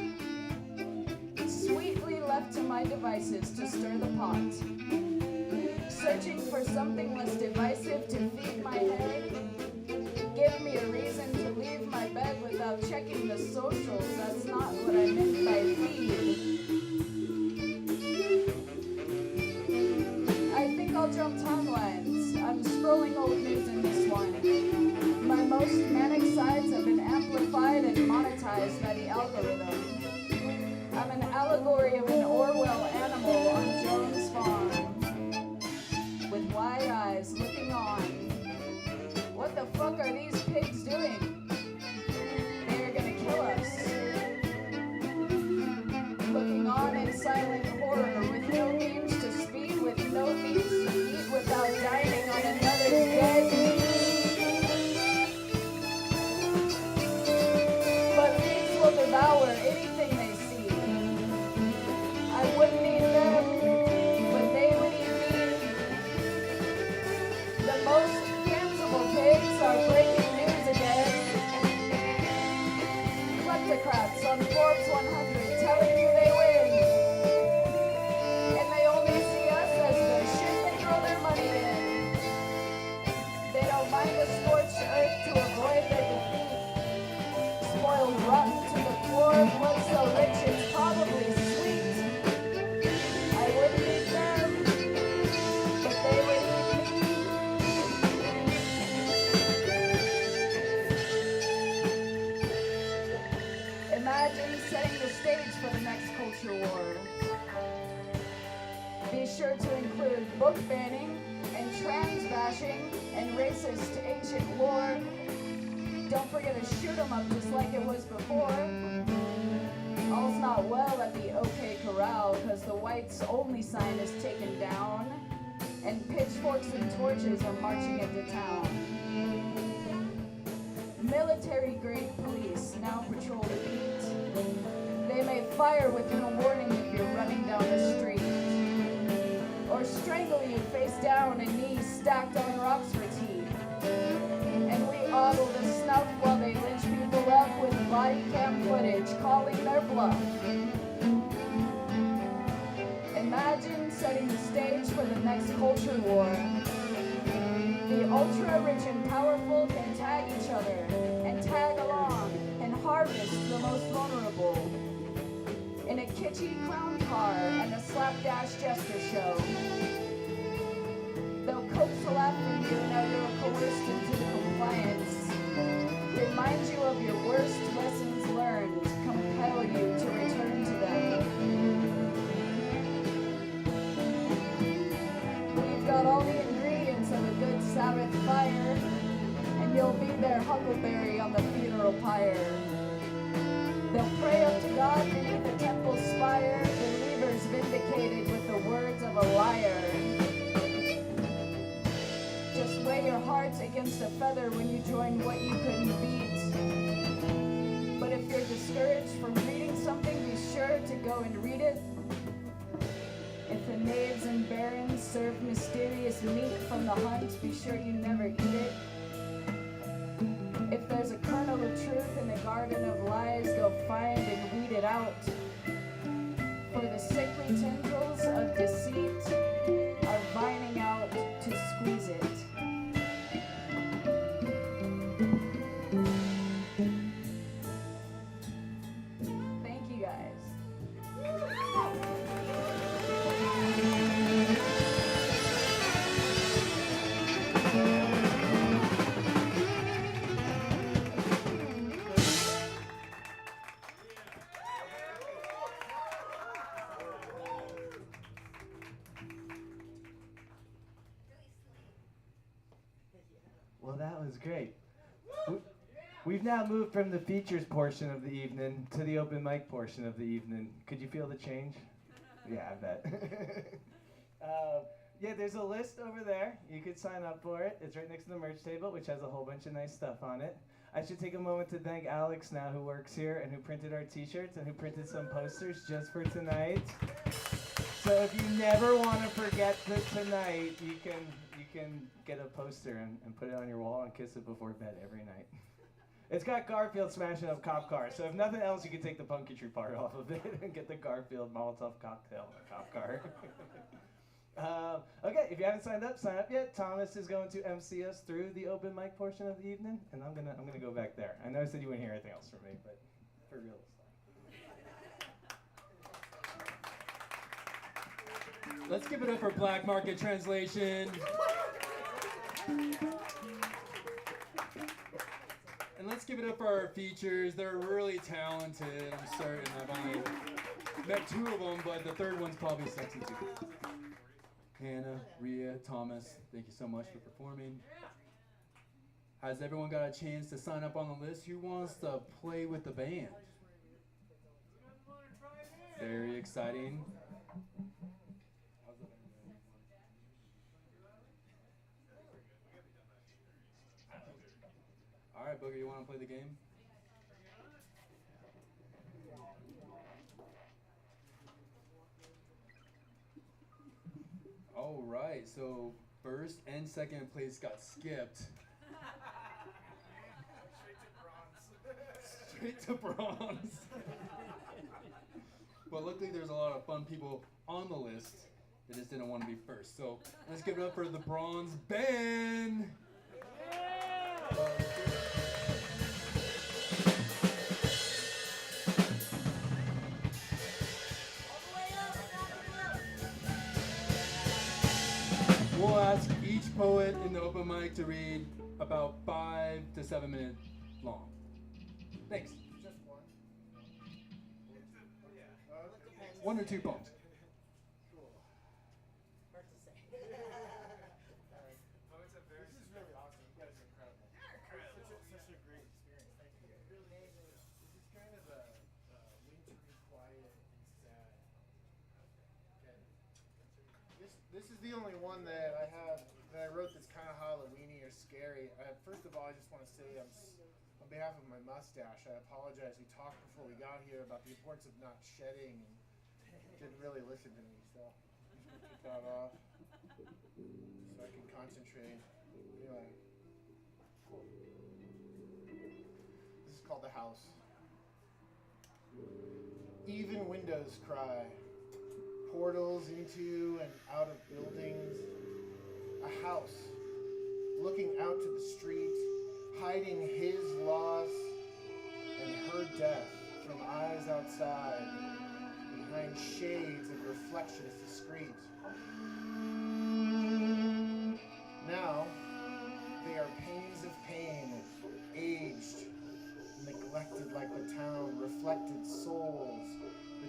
[SPEAKER 4] sweetly left to my devices to stir the pot, searching for something less divisive to feed my head. Give me a reason to leave my bed without checking the socials. That's not what I meant by feed. I think I'll jump timelines. I'm scrolling old news in this one. My most manic sides have been amplified and monetized by the algorithm. I'm an allegory of an Orwell animal on Jones Farm, with wide eyes looking on. What the fuck are these pigs doing? They're gonna kill us. Looking on in silent horror with no means to speed, with no means to eat without dining on another dead meat. But pigs will devour anything they see. I wouldn't eat them, but they would eat me. The most pigs are breaking news again. Kleptocrats on Forbes 100 telling you they win. And they only see us as the shit they throw their money in. They don't mind the scorched earth to avoid their defeat. Spoiled rotten to the core, blood so rich it's probably sweet. I wouldn't eat them, but they would eat me. Imagine setting the stage for the next culture war. Be sure to include book banning and trans bashing and racist ancient lore. Don't forget to shoot 'em up just like it was before. All's not well at the OK Corral because the whites only sign is taken down and pitchforks and torches are marching into town. Military-grade police now patrol the beat. They may fire with no warning if you're running down the street, or strangle you face down and knees stacked on rocks for teeth. And we ogle the snuff while they lynch people up with body cam footage calling their bluff. Imagine setting the stage for the next culture war. The ultra-rich and powerful can tag each other and tag along and harvest the most vulnerable in a kitschy clown car and a slapdash jester show. They'll coax a laugh from you now you're coerced into compliance. Remind you of your worst lessons learned, compel you to return to them. We've got all the ingredients of a good Sabbath fire, and you'll meet their huckleberry on the funeral pyre. They'll pray up to God beneath the temple spire, believers vindicated with the words of a liar. Just weigh your heart against a feather when you join what you couldn't beat. But if you're discouraged from reading something, be sure to go and read it. If the knaves and barons serve mysterious meat from the hunt, be sure you never eat it. If there's a kernel of truth in the garden of lies, go find and weed it out. For the sickly tendrils of deceit are vining out to squeeze it. Thank you guys.
[SPEAKER 1] Well, that was great. We've now moved from the features portion of the evening to the open mic portion of the evening. Could you feel the change? Yeah, I bet. Yeah, there's a list over there. You could sign up for it. It's right next to the merch table, which has a whole bunch of nice stuff on it. I should take a moment to thank Alex now, who works here and who printed our t-shirts and who printed some posters just for tonight. So if you never want to forget tonight, you can get a poster and put it on your wall and kiss it before bed every night. It's got Garfield smashing up cop cars, so if nothing else, you can take the punketry part off of it and get the Garfield Molotov cocktail cop car. Okay, if you haven't signed up, sign up yet. Thomas is going to MC us through the open mic portion of the evening, and I'm gonna go back there. I know I said you wouldn't hear anything else from me, but for real this time.
[SPEAKER 2] Let's give it up for Black Market Translation. And let's give it up for our features. They're really talented. I'm certain I've only met 2 of them, but the third one's probably sexy too. Hannah, Rhea, Thomas, thank you so much for performing. Has everyone got a chance to sign up on the list? Who wants to play with the band? Very exciting. All right, Booger, you want to play the game? All right, so first and second place got skipped. Straight to bronze. But luckily there's a lot of fun people on the list that just didn't want to be first. So let's give it up for the bronze band. We'll ask each poet in the open mic to read about 5 to 7 minutes long. Thanks.
[SPEAKER 5] Just one.
[SPEAKER 2] 1 or 2 poems.
[SPEAKER 5] Cool. Hard to say. This is really awesome. You guys are incredible. Such a great experience. Thank you. This is kind of a wintry, quiet, and sad. Okay. This is the only one that I have that I wrote that's kind of Halloweeny or scary. First of all, I just want to say on behalf of my mustache, I apologize. We talked before we got here about the importance of not shedding, and didn't really listen to me, so I'm just gonna take that off so I can concentrate. Anyway, cool. This is called The House. Even windows cry, portals into and out of buildings. A house looking out to the street, hiding his loss and her death from eyes outside, behind shades and reflections discreet. Now, they are pains of pain, aged, neglected like the town, reflected souls,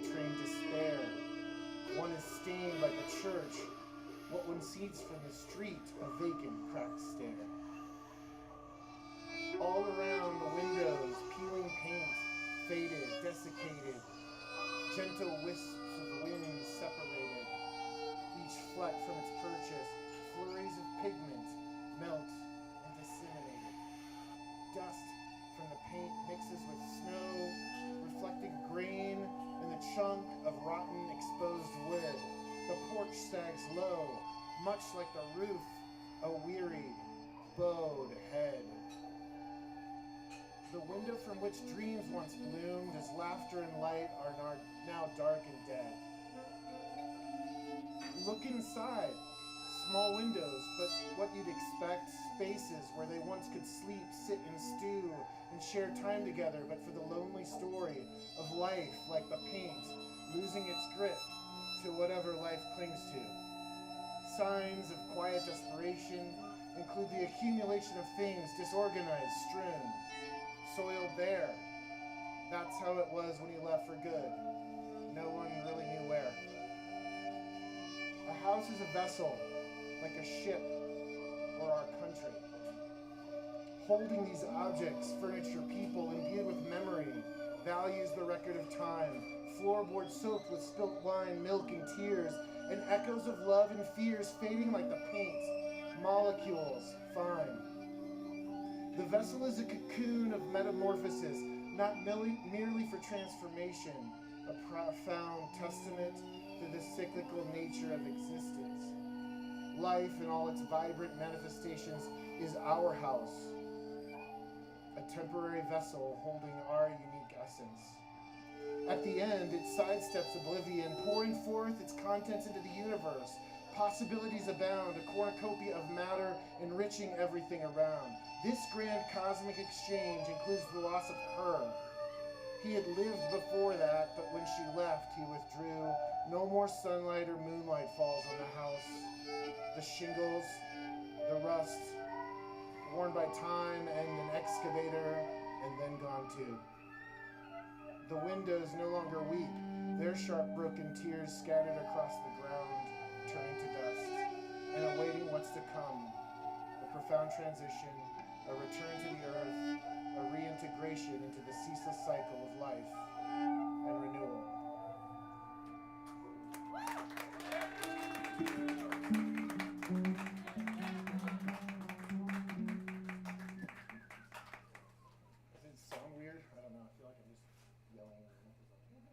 [SPEAKER 5] betraying despair. One is stained like a church, what one sees from the street, a vacant, cracked stare. All around the windows, peeling paint, faded, desiccated, gentle wisps of wind separated, each fleck from its purchase, flurries of pigment melt and disseminated. Dust from the paint mixes with snow, reflecting grain and the chunk of rotten exposed wood. The porch sags low, much like the roof, a wearied, bowed head. The window from which dreams once bloomed as laughter and light are now dark and dead. Look inside. Small windows, but what you'd expect, spaces where they once could sleep, sit and stew, and share time together, but for the lonely story of life like the paint, losing its grip to whatever life clings to. Signs of quiet desperation include the accumulation of things disorganized, strewn, soiled bare. That's how it was when he left for good. No one really knew where. A house is a vessel, like a ship or our country. holding these objects, furniture, people, imbued with memory, values the record of time, floorboards soaked with spilt wine, milk, and tears, and echoes of love and fears fading like the paint, molecules, fine. The vessel is a cocoon of metamorphosis, not merely for transformation, a profound testament to the cyclical nature of existence. Life in all its vibrant manifestations is our house, a temporary vessel holding our unique essence. At the end, it sidesteps oblivion, pouring forth its contents into the universe. Possibilities abound, a cornucopia of matter enriching everything around. This grand cosmic exchange includes the loss of her. He had lived before that, but when she left, he withdrew. No more sunlight or moonlight falls on the house. The shingles, the rust, worn by time and an excavator, and then gone too. The windows no longer weep, their sharp broken tears scattered across the ground, turning to dust, and awaiting what's to come. A profound transition, a return to the earth, a reintegration into the ceaseless cycle of life and renewal. Does it sound weird? I don't know. I feel like I'm just yelling.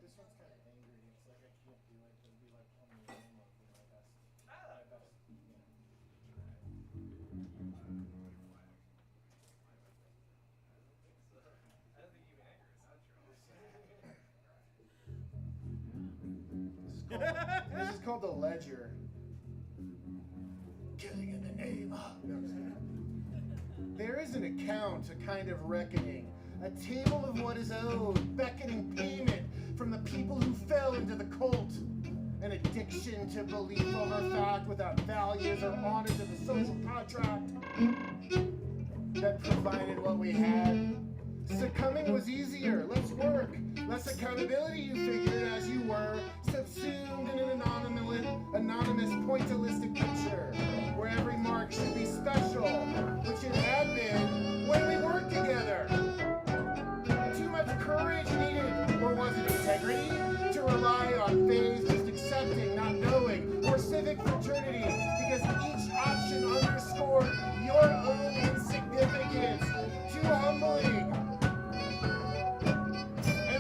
[SPEAKER 5] This one's kind of angry. It's like I can't do it. It'll be like playing the game with my best. This is called the ledger. Killing in the name of. No, I'm just kidding. There is an account, a kind of reckoning, a table of what is owed, beckoning payment from the people who fell into the cult. An addiction to belief over fact without values or honor to the social contract that provided what we had. Succumbing was easier, less work, less accountability, you figured, as you were subsumed in an anonymous pointillistic picture where every mark should be special, which it had been when we worked together. Too much courage needed, or was it integrity? To rely on faith, just accepting, not knowing, or civic fraternity, because each option underscored your own insignificance. Too humbling.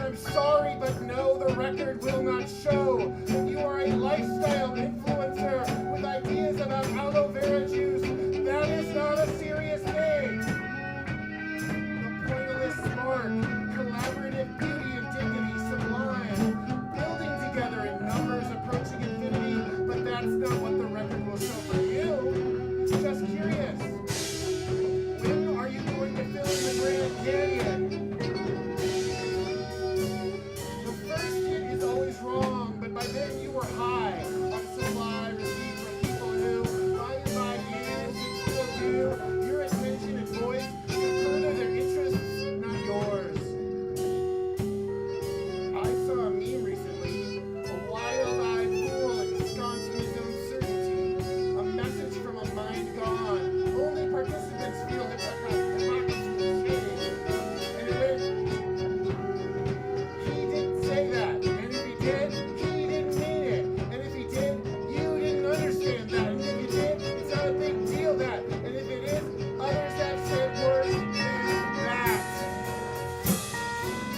[SPEAKER 5] I'm sorry, but no, the record will not show that you are a lifestyle influencer with ideas about aloe vera juice. That is not a serious thing. The pointillist spark, collaborative beauty and dignity sublime, building together in numbers approaching infinity, but that's not what the record will show for you. Just curious, when are you going to fill in the Grand Canyon? Wrong, but by then you were high on supply received from people who, by and by years, still do your attention and voice to further their interests, not yours. I saw a meme recently, a wild-eyed fool ensconced in his own certainty, a message from a mind gone. Only participants feel hypocrisy and shame. And it went, he didn't say that. He didn't mean it. And if he did, you didn't understand that. And if he did, it's not a big deal that. And if it is, others have said worse than that.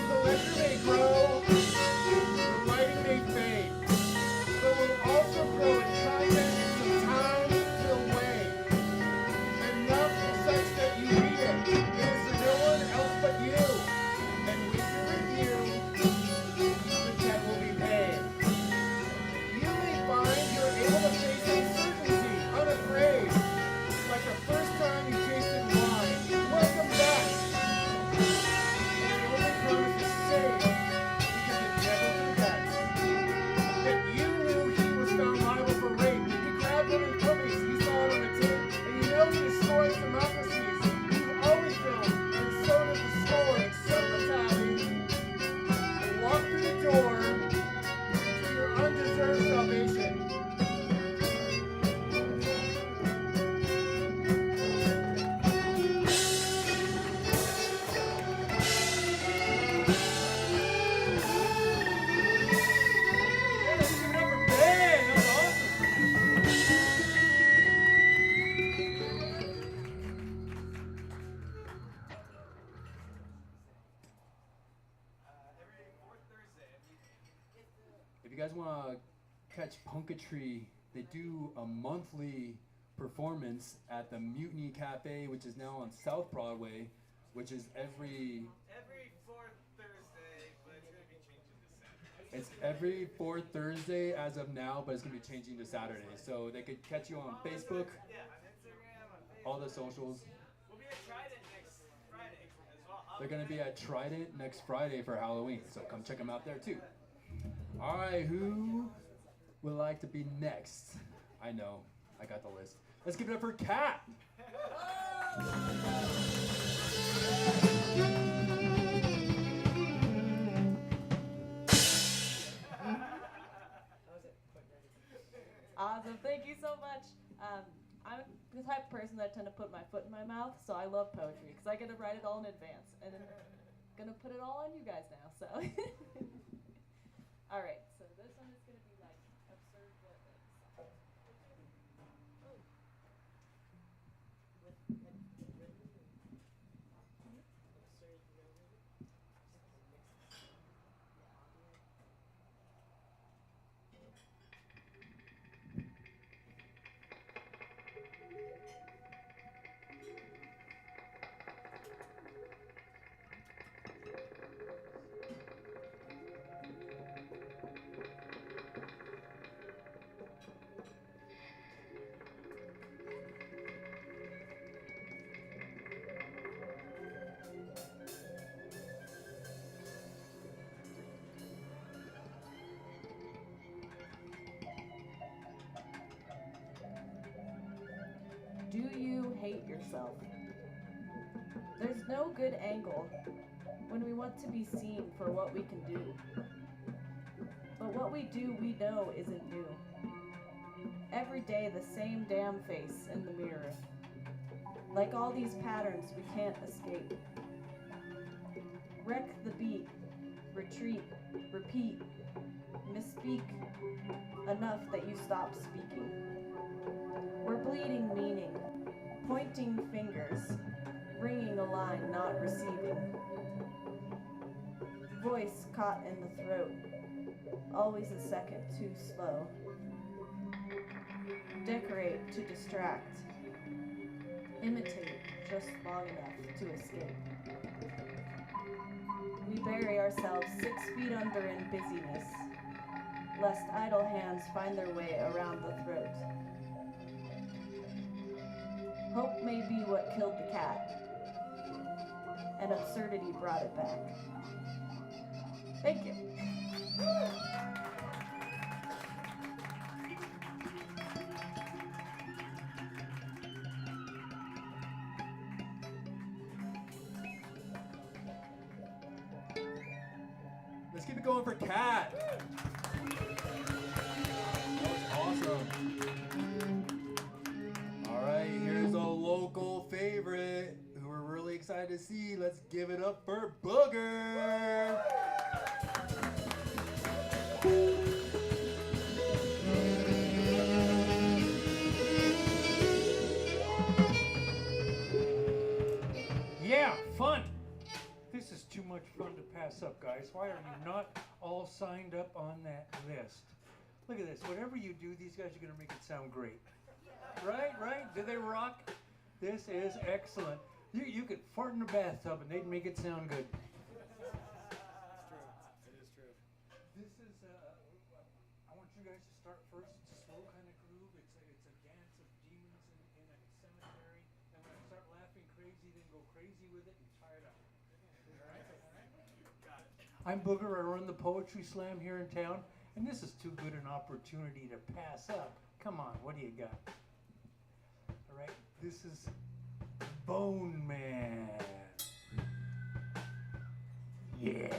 [SPEAKER 5] The ledger may grow, the writing may fade, but will also grow in content and time till way. Enough such that you read it. It is for no one else but you. And with your review, the debt will be paid. You may find you're able to face uncertainty, unafraid, like the first time you tasted wine. Welcome back. And I only promise to say, because it never forgets, that you knew he was found liable for rape. You grabbed him in puppies, you saw it on the tape, and you know he destroys democracies. You've always known, and so does the score, except the tally. And walk through the door to your undeserved salvation.
[SPEAKER 2] you guys want to catch Punkatry, they do a monthly performance at the Mutiny Cafe, which is now on South Broadway, which is every
[SPEAKER 1] fourth Thursday, but it's gonna be changing to Saturday.
[SPEAKER 2] it's every fourth Thursday as of now, but it's gonna be changing to Saturday. So they could catch you on Facebook,
[SPEAKER 1] Yeah, on Instagram, on Facebook.
[SPEAKER 2] all the socials.
[SPEAKER 1] We'll be at Trident next Friday as well.
[SPEAKER 2] They're gonna be at Trident next Friday for Halloween, so come check them out there too. All right, who would like to be next? I know, I got the list. Let's give it up for Kat.
[SPEAKER 6] Awesome, thank you so much. I'm the type of person that I tend to put my foot in my mouth, so I love poetry because I get to write it all in advance, and I'm gonna put it all on you guys now. So, all right. So this one is gonna be like absurd what like. Do you hate yourself? There's no good angle when we want to be seen for what we can do. But what we do, we know isn't new. Every day, the same damn face in the mirror. Like all these patterns we can't escape. Wreck the beat, retreat, repeat, misspeak, enough that you stop speaking. We're bleeding meaning, pointing fingers, ringing a line not receiving. Voice caught in the throat, always a second too slow. Decorate to distract, imitate just long enough to escape. We bury ourselves 6 feet under in busyness, lest idle hands find their way around the throat. Hope may be what killed the cat, and absurdity brought it back. Thank you.
[SPEAKER 2] Let's keep it going for Kat. That was awesome. All right, here's a local favorite who we're really excited to see. Let's give it up for Booger.
[SPEAKER 7] Yeah, fun. This is too much fun to pass up, guys. Why are you not all signed up on that list? Look at this. Whatever you do, these guys are going to make it sound great. Right? Do they rock? This is excellent. You could fart in a bathtub and they'd make it sound good.
[SPEAKER 5] It is true.
[SPEAKER 7] This is, I want you guys to start first. It's a slow kind of groove. It's a dance of demons in a cemetery. And when I start laughing crazy, then go crazy with it and try it out. All right?
[SPEAKER 5] Got it.
[SPEAKER 7] I'm Booger. I run the Poetry Slam here in town. And this is too good an opportunity to pass up. Come on, what do you got? All right, this is Bone Man. Yeah.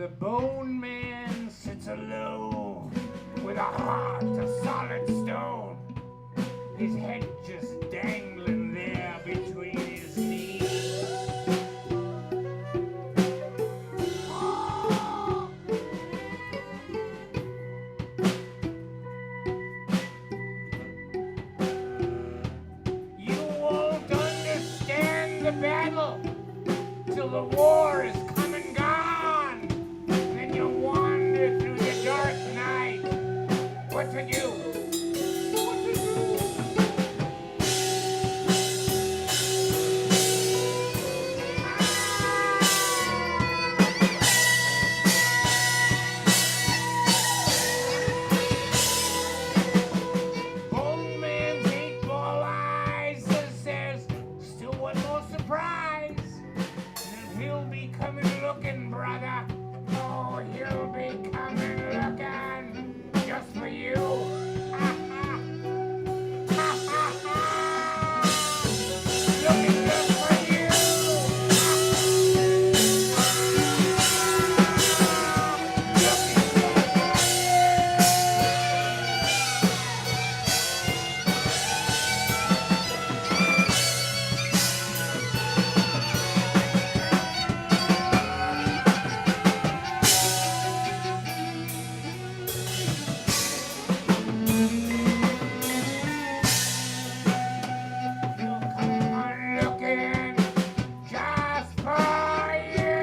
[SPEAKER 7] the bone man sits alone with a heart of solid stone. His head just dangling there between his knees. You won't understand the battle till the war is come and gone. Then you wander through the dark night. What to do? What to do? Bone man's 8-ball eyes says there's still one more surprise. And he'll be coming looking, brother. Oh, he'll be coming looking just for you. Ha ha. Ha ha ha. Looking just for you. He'll come on looking just for you.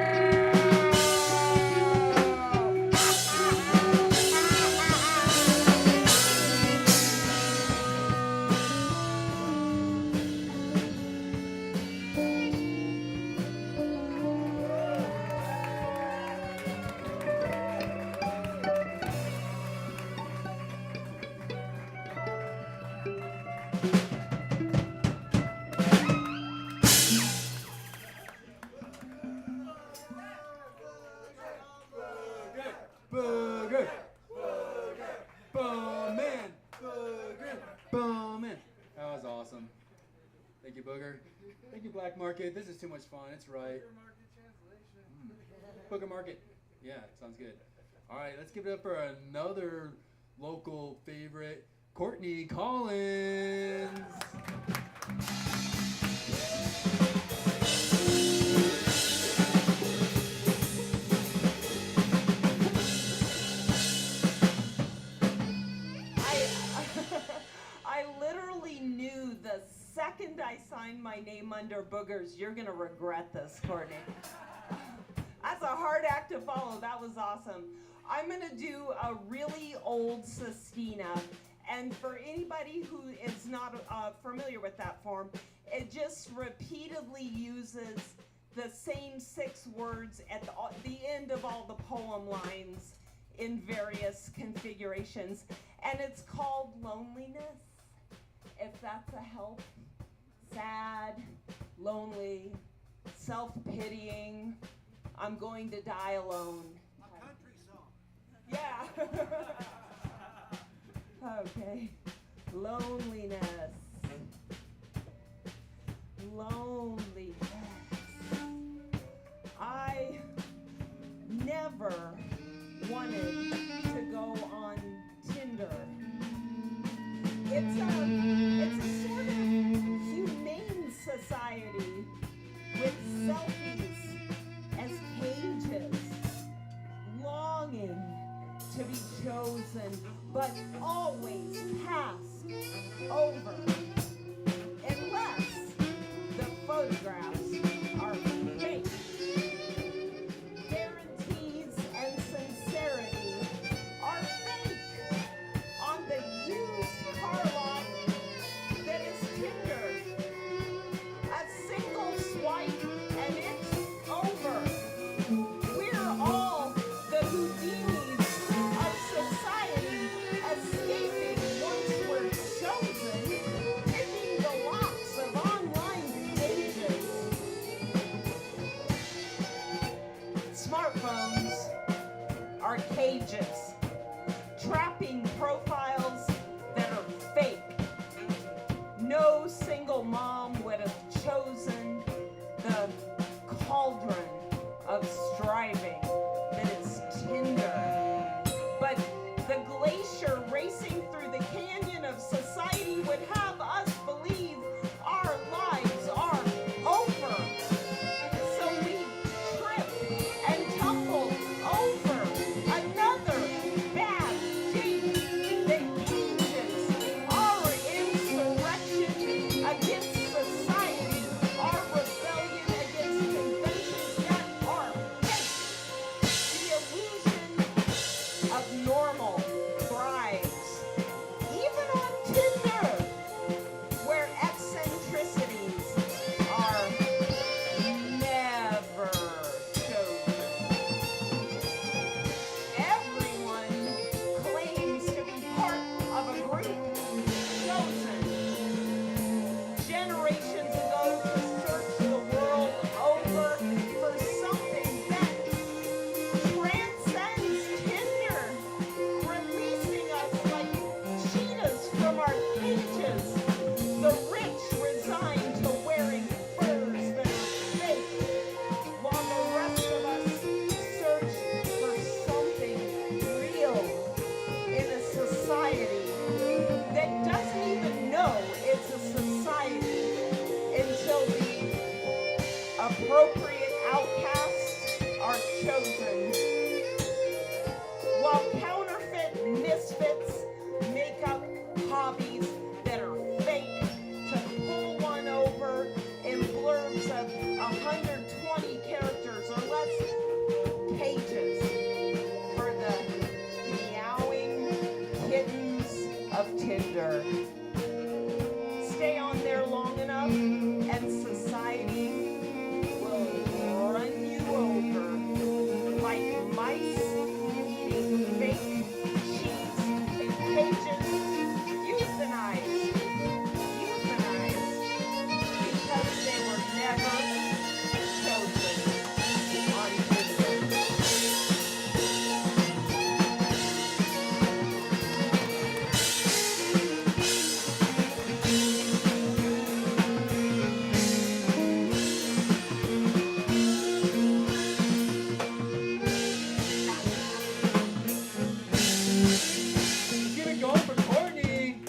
[SPEAKER 2] Booger. Bowman. Booger. Bowman. That was awesome. Thank you, Booger. Thank you, Black Market. This is too much fun. It's right. Booger Market. Yeah, sounds good. All right, let's give it up for another local favorite, Courtney Collins.
[SPEAKER 8] I literally knew the second I signed my name under Boogers, you're gonna regret this, Courtney. That's a hard act to follow. That was awesome. I'm gonna do a really old sestina, and for anybody who is not familiar with that form, it just repeatedly uses the same 6 words at the end of all the poem lines in various configurations, and it's called Loneliness. If that's a help, sad, lonely, self-pitying, I'm going to die alone.
[SPEAKER 5] A country song.
[SPEAKER 8] Yeah. Okay. Loneliness. Loneliness. I never wanted to go on Tinder. It's a sort of humane society with selfies as cages, longing to be chosen, but always passed over, unless the photographs are fake. Guarantees and sincerity are fake on the used car lot that is Tinder. A single swipe and it's over. We're all the Houdinis of society, escaping once we're chosen, picking the locks of online pages. Smartphones are cages, trapping profiles that are fake. No single mom would have chosen the cauldron of striving that is chosen. While counterfeit misfits make up hobbies that are fake to pull one over in blurbs of 120 characters or less pages for the meowing kittens of Tinder. Stay on there long enough and society will run you over like mice eating fake sheets in cages. Euthanized because they were never chosen on Tinder.
[SPEAKER 2] Keep it going for Courtney.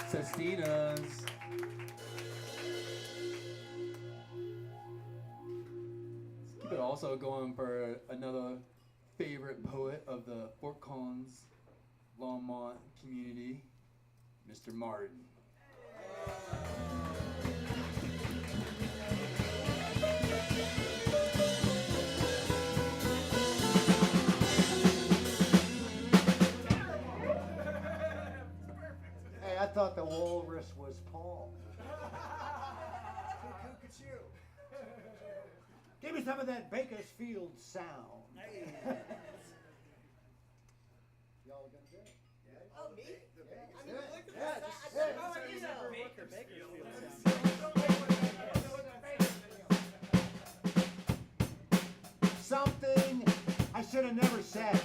[SPEAKER 2] Sestina's. Keep it also going for another favorite poet of the Fort Collins, Longmont community, Mr. Martin.
[SPEAKER 9] Hey, I thought the walrus was Paul. Give me some of that Bakersfield sound. Y'all gonna do it?
[SPEAKER 10] Oh, me?
[SPEAKER 9] Something I should have never said.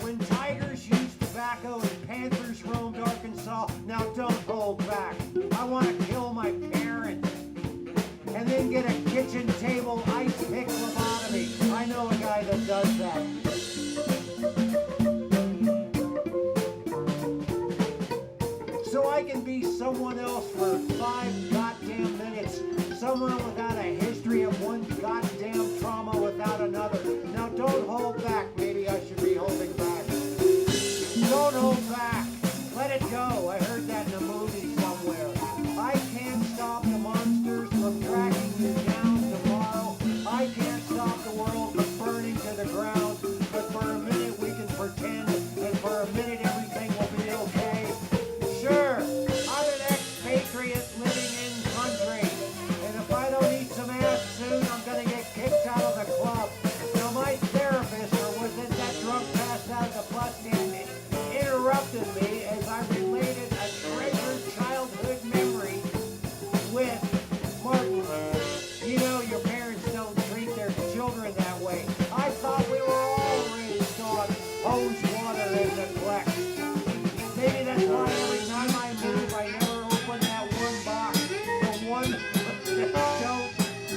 [SPEAKER 9] When tigers used tobacco and panthers roamed Arkansas, now don't hold back. I want to kill my parents and then get a kitchen table ice pick lobotomy. I know a guy that does that. So I can be someone else for 5 goddamn minutes. Someone without a history of one goddamn trauma without another. Now don't hold back. Maybe I should be holding back. Don't hold back. Let it go. I heard that in a movie somewhere. I can't stop the monsters from tracking you down tomorrow. I can't stop the world from burning to the ground. But for a minute we can pretend, and for a minute everything will be okay. Sure, I'm an expatriate living in country, and if I don't eat some ass soon, I'm gonna get kicked out of the club. Now my therapist, or was it that drunk passed out of the bus stand, interrupted me as I related a treasured childhood memory with Martin. You know your parents don't treat their children that way. I thought we were all raised on hose water and neglect. Maybe that's why every time I move, I never open that one box. The one that don't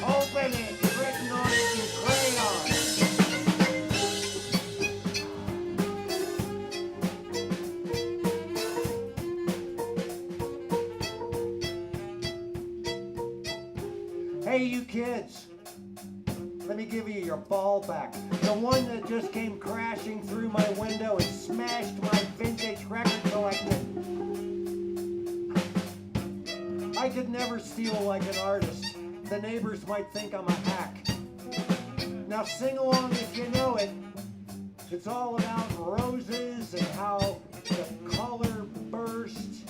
[SPEAKER 9] open it, written on it in crayon. Hey, you kids. Let me give you your ball back. The one that just came crashing through my window and smashed my vintage record collection. I could never steal like an artist. The neighbors might think I'm a hack. Now sing along if you know it. It's all about roses and how the color burst.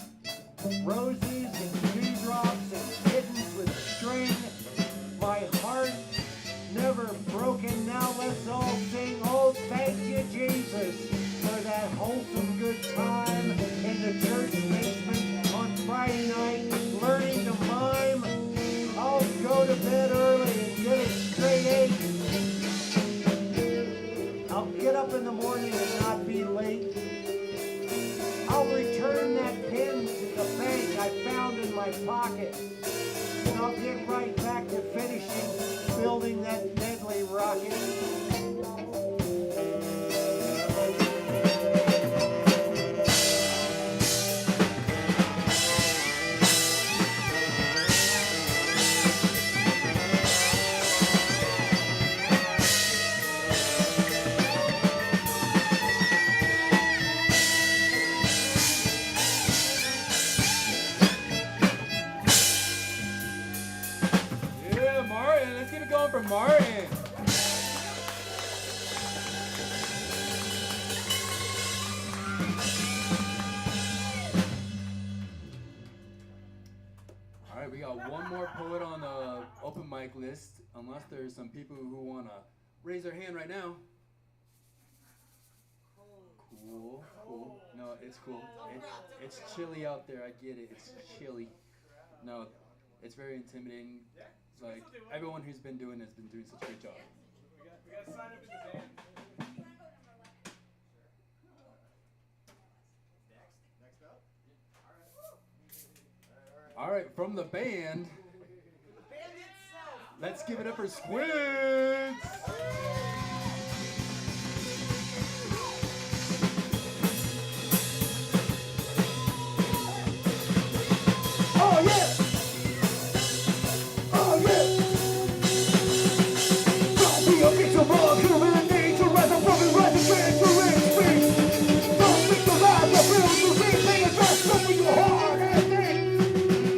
[SPEAKER 9] Roses and dewdrops and kittens with string. My heart never broken. Now let's all sing, oh thank you Jesus, for that wholesome good time in the church basement on Friday night, learning to mime. I'll go to bed early and get a straight eight. I'll get up in the morning and not be late. I'll return that pin to the bank I found in my pocket. And I'll get right back to finishing building that deadly rocket.
[SPEAKER 2] it going for Martin. All right, we got one more poet on the open mic list, unless there's some people who want to raise their hand right now. Cool, cool. No, it's cool. It's chilly out there. I get it. It's chilly. No, it's very intimidating. Like, everyone who's been doing it has been doing such a great job.
[SPEAKER 5] We got to sign up in the band. Next up?
[SPEAKER 2] All right, from the band,
[SPEAKER 5] Band itself.
[SPEAKER 2] let's give it up for Squids.
[SPEAKER 9] Oh yeah! Oh yeah! Don't be a victim of human nature as a woman rising transferring speech. Don't think the lies that build you replay and best over your heart and think.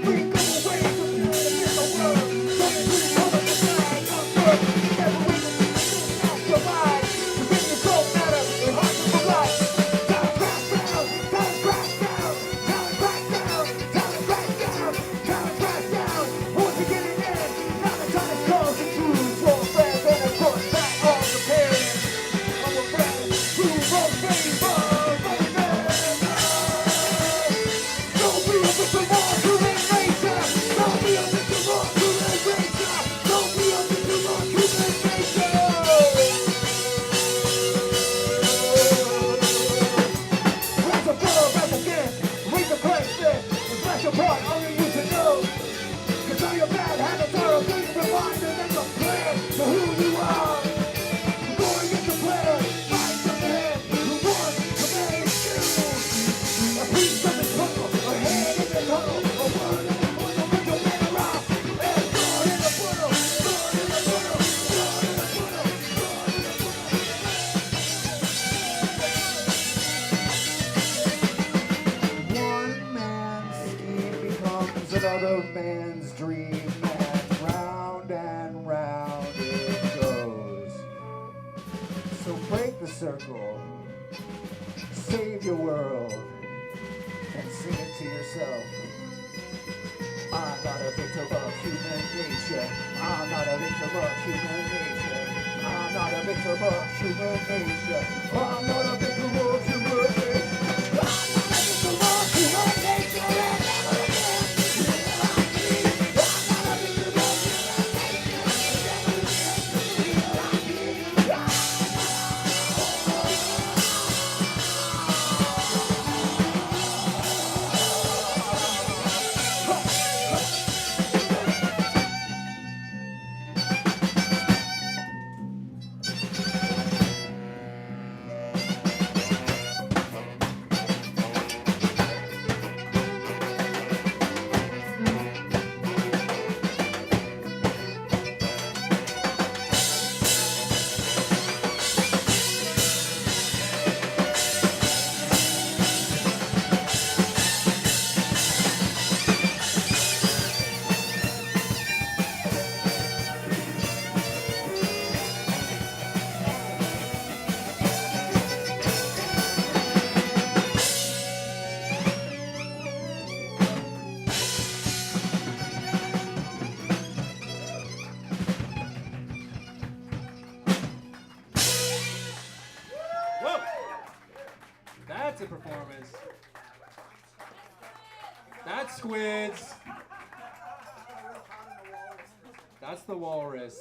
[SPEAKER 9] We go away to the world. Don't be over the side of birth. Never we can survive. The things don't matter. It's hard to provide. Time crash down. Time crash down. Time crash down. Time crash down. Time crash down. Once again and then. Now the time has come to choose your friends and of course that all the parents of a friend who wrote favor. Don't be a victim of human nature. Don't be a victim of human nature. Don't be a victim of human nature. Raise above as again, raise a question, reflect your part, only you to know. Cause all your bad habits are a good reminder that's a plan to who you are. Going into plan, find some man who wants to make you. A piece of the puzzle, a head in the tunnel, a word in the puzzle, get your man around. And throw it in the puddle, throw it in the puddle, throw it in the puddle, throw it in the puddle. One man's scheme becomes another man's dream, and round it goes. So break the circle, save your world, and sing it to yourself. I'm not a victim of human nature. I'm not a victim of human nature. I'm not a victim of human nature. I'm not a victim of human nature. I'm not a victim of human nature. And never again.
[SPEAKER 2] Whoa! That's a performance. That's Squids. That's the walrus.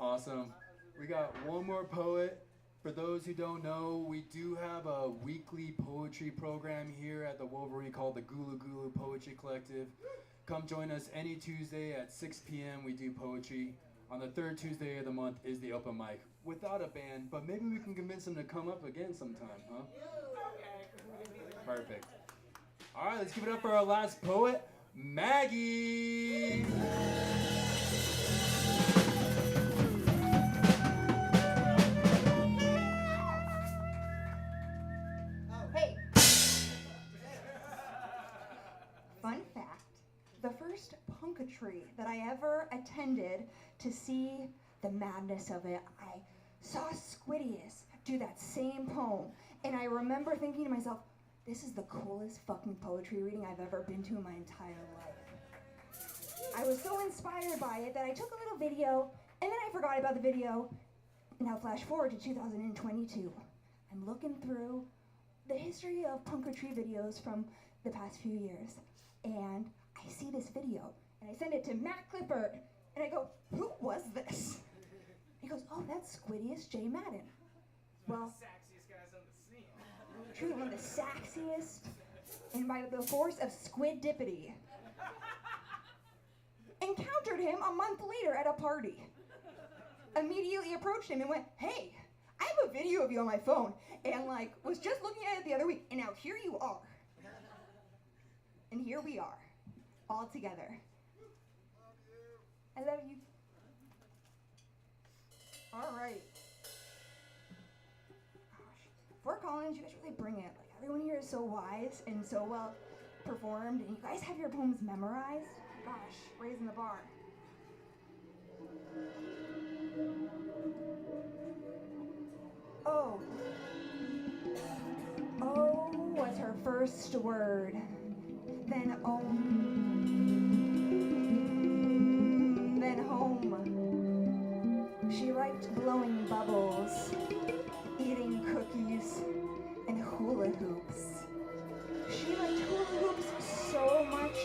[SPEAKER 2] Awesome. We got one more poet. For those who don't know, we do have a weekly poetry program here at the Wolverine called the Gulu Gulu Poetry Collective. Come join us any Tuesday at 6 p.m. We do poetry. On the third Tuesday of the month is the open mic. Without a band, but maybe we can convince them to come up again sometime, huh? Perfect. All right, let's give it up for our last poet, Maggie.
[SPEAKER 10] Hey! Fun fact, the first Punkatrine that I ever attended to see the madness of it. I saw Squidius do that same poem, and I remember thinking to myself, this is the coolest fucking poetry reading I've ever been to in my entire life. I was so inspired by it that I took a little video, and then I forgot about the video. Now flash forward to 2022. I'm looking through the history of punketry videos from the past few years, and I see this video, and I send it to Matt Clippert, and I go, who was this? He goes, oh, that's Squidius J. Madden. Well,
[SPEAKER 5] Sexiest guys on the scene.
[SPEAKER 10] truly one of the saxiest, and by the force of squidipity, encountered him a month later at a party. Immediately approached him and went, hey, I have a video of you on my phone, and like was just looking at it the other week, and now here you are. And here we are, all together. I love you. All right. Gosh, Fort Collins, you guys really bring it. Like everyone here is so wise and so well performed, and you guys have your poems memorized. Gosh, raising the bar. Oh. Oh was her first word. Then then home. She liked blowing bubbles, eating cookies, and hula hoops. She liked hula hoops so much,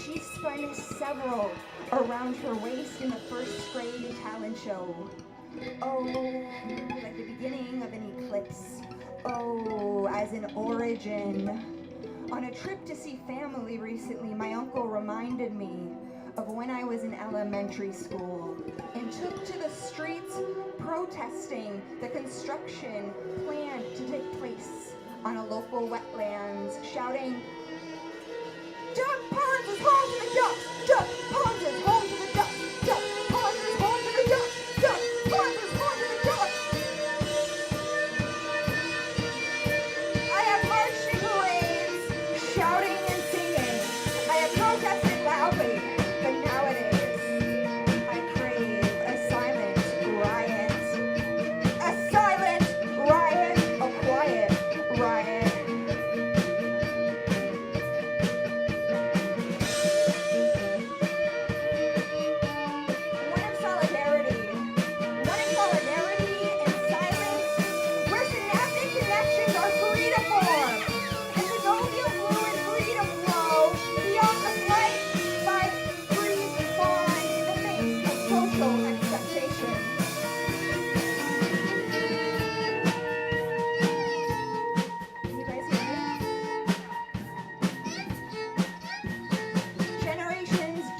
[SPEAKER 10] she spun several around her waist in the first grade talent show. Oh, like the beginning of an eclipse. Oh, as an origin. On a trip to see family recently, my uncle reminded me of when I was in elementary school and took to the streets protesting the construction planned to take place on a local wetlands, shouting, Duck Ponds is home to the ducks! Duck Ponds is home to the ducks! Duck Ponds is home to the ducks! Duck Ponds is home to the ducks! I have marched in parades, shouting and singing. I have protested loudly, but nowadays I crave a silent riot. A silent riot, a quiet riot.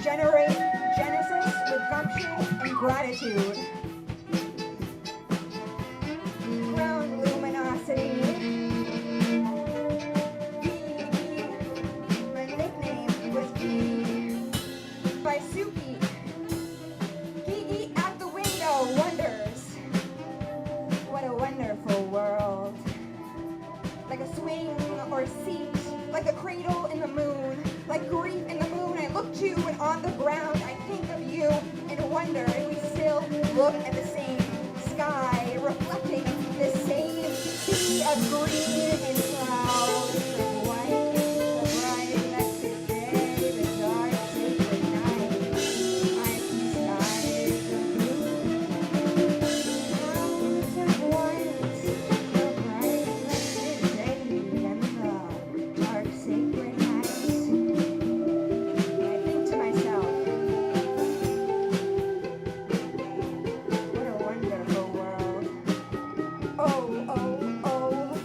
[SPEAKER 10] Generate Genesis with gumption and gratitude. Ground luminosity. My nickname was Gee by Suki. Gee at the window wonders. What a wonderful world. Like a swing or seat, like a cradle in the moon, like grief in the moon. I look to and on the ground I think of you and wonder if we still look at the same sky, reflecting the same sea of green and clouds, of white, the bright electric day, the dark sacred night. I see skies of blue, clouds of white, the bright electric day and the dark sacred night. I think to myself, what a wonderful world. Oh, oh, oh.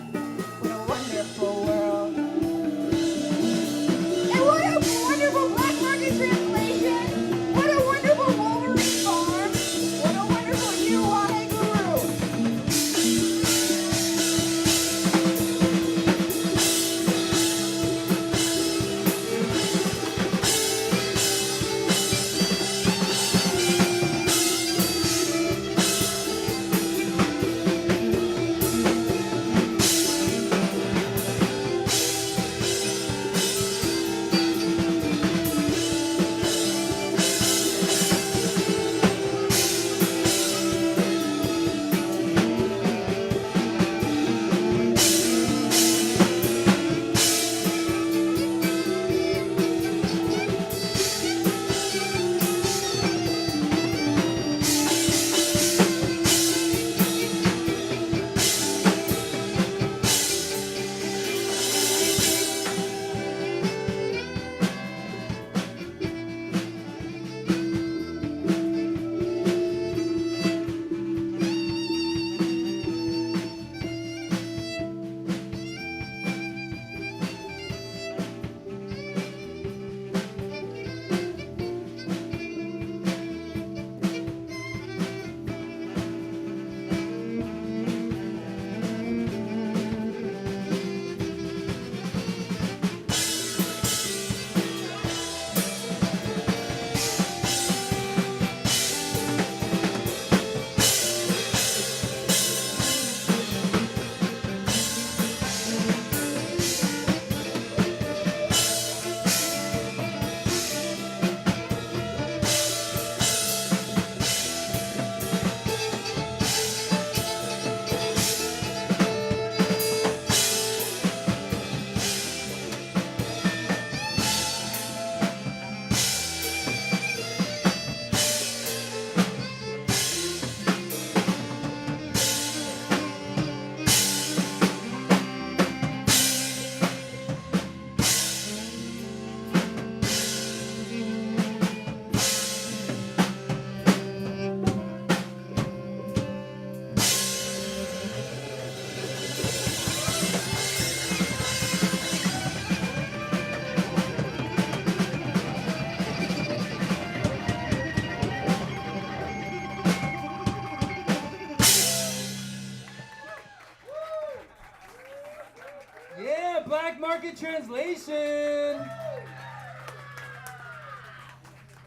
[SPEAKER 2] Market Translation.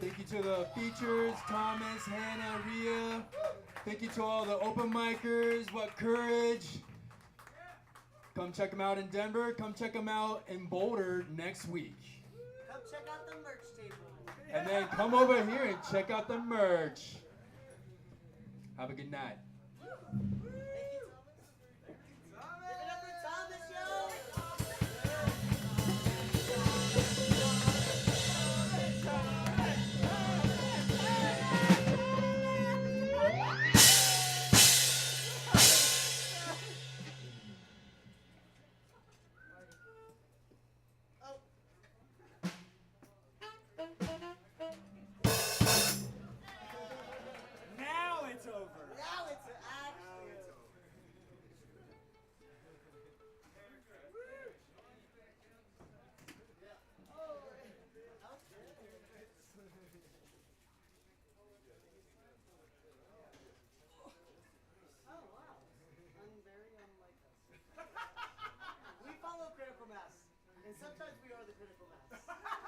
[SPEAKER 2] Thank you to the features, Thomas, Hannah, Rhea. Thank you to all the open micers. What courage. Come check them out in Denver. Come check them out in Boulder next week.
[SPEAKER 11] Come check out the merch table.
[SPEAKER 2] And then come over here and check out the merch. Have a good night.
[SPEAKER 11] Thank you, Thomas. Give it up for Thomas, yo!
[SPEAKER 5] Now it's over.
[SPEAKER 11] Now it's actually over. Oh wow. Very unlike us. We follow critical mass, and sometimes we are the critical mass.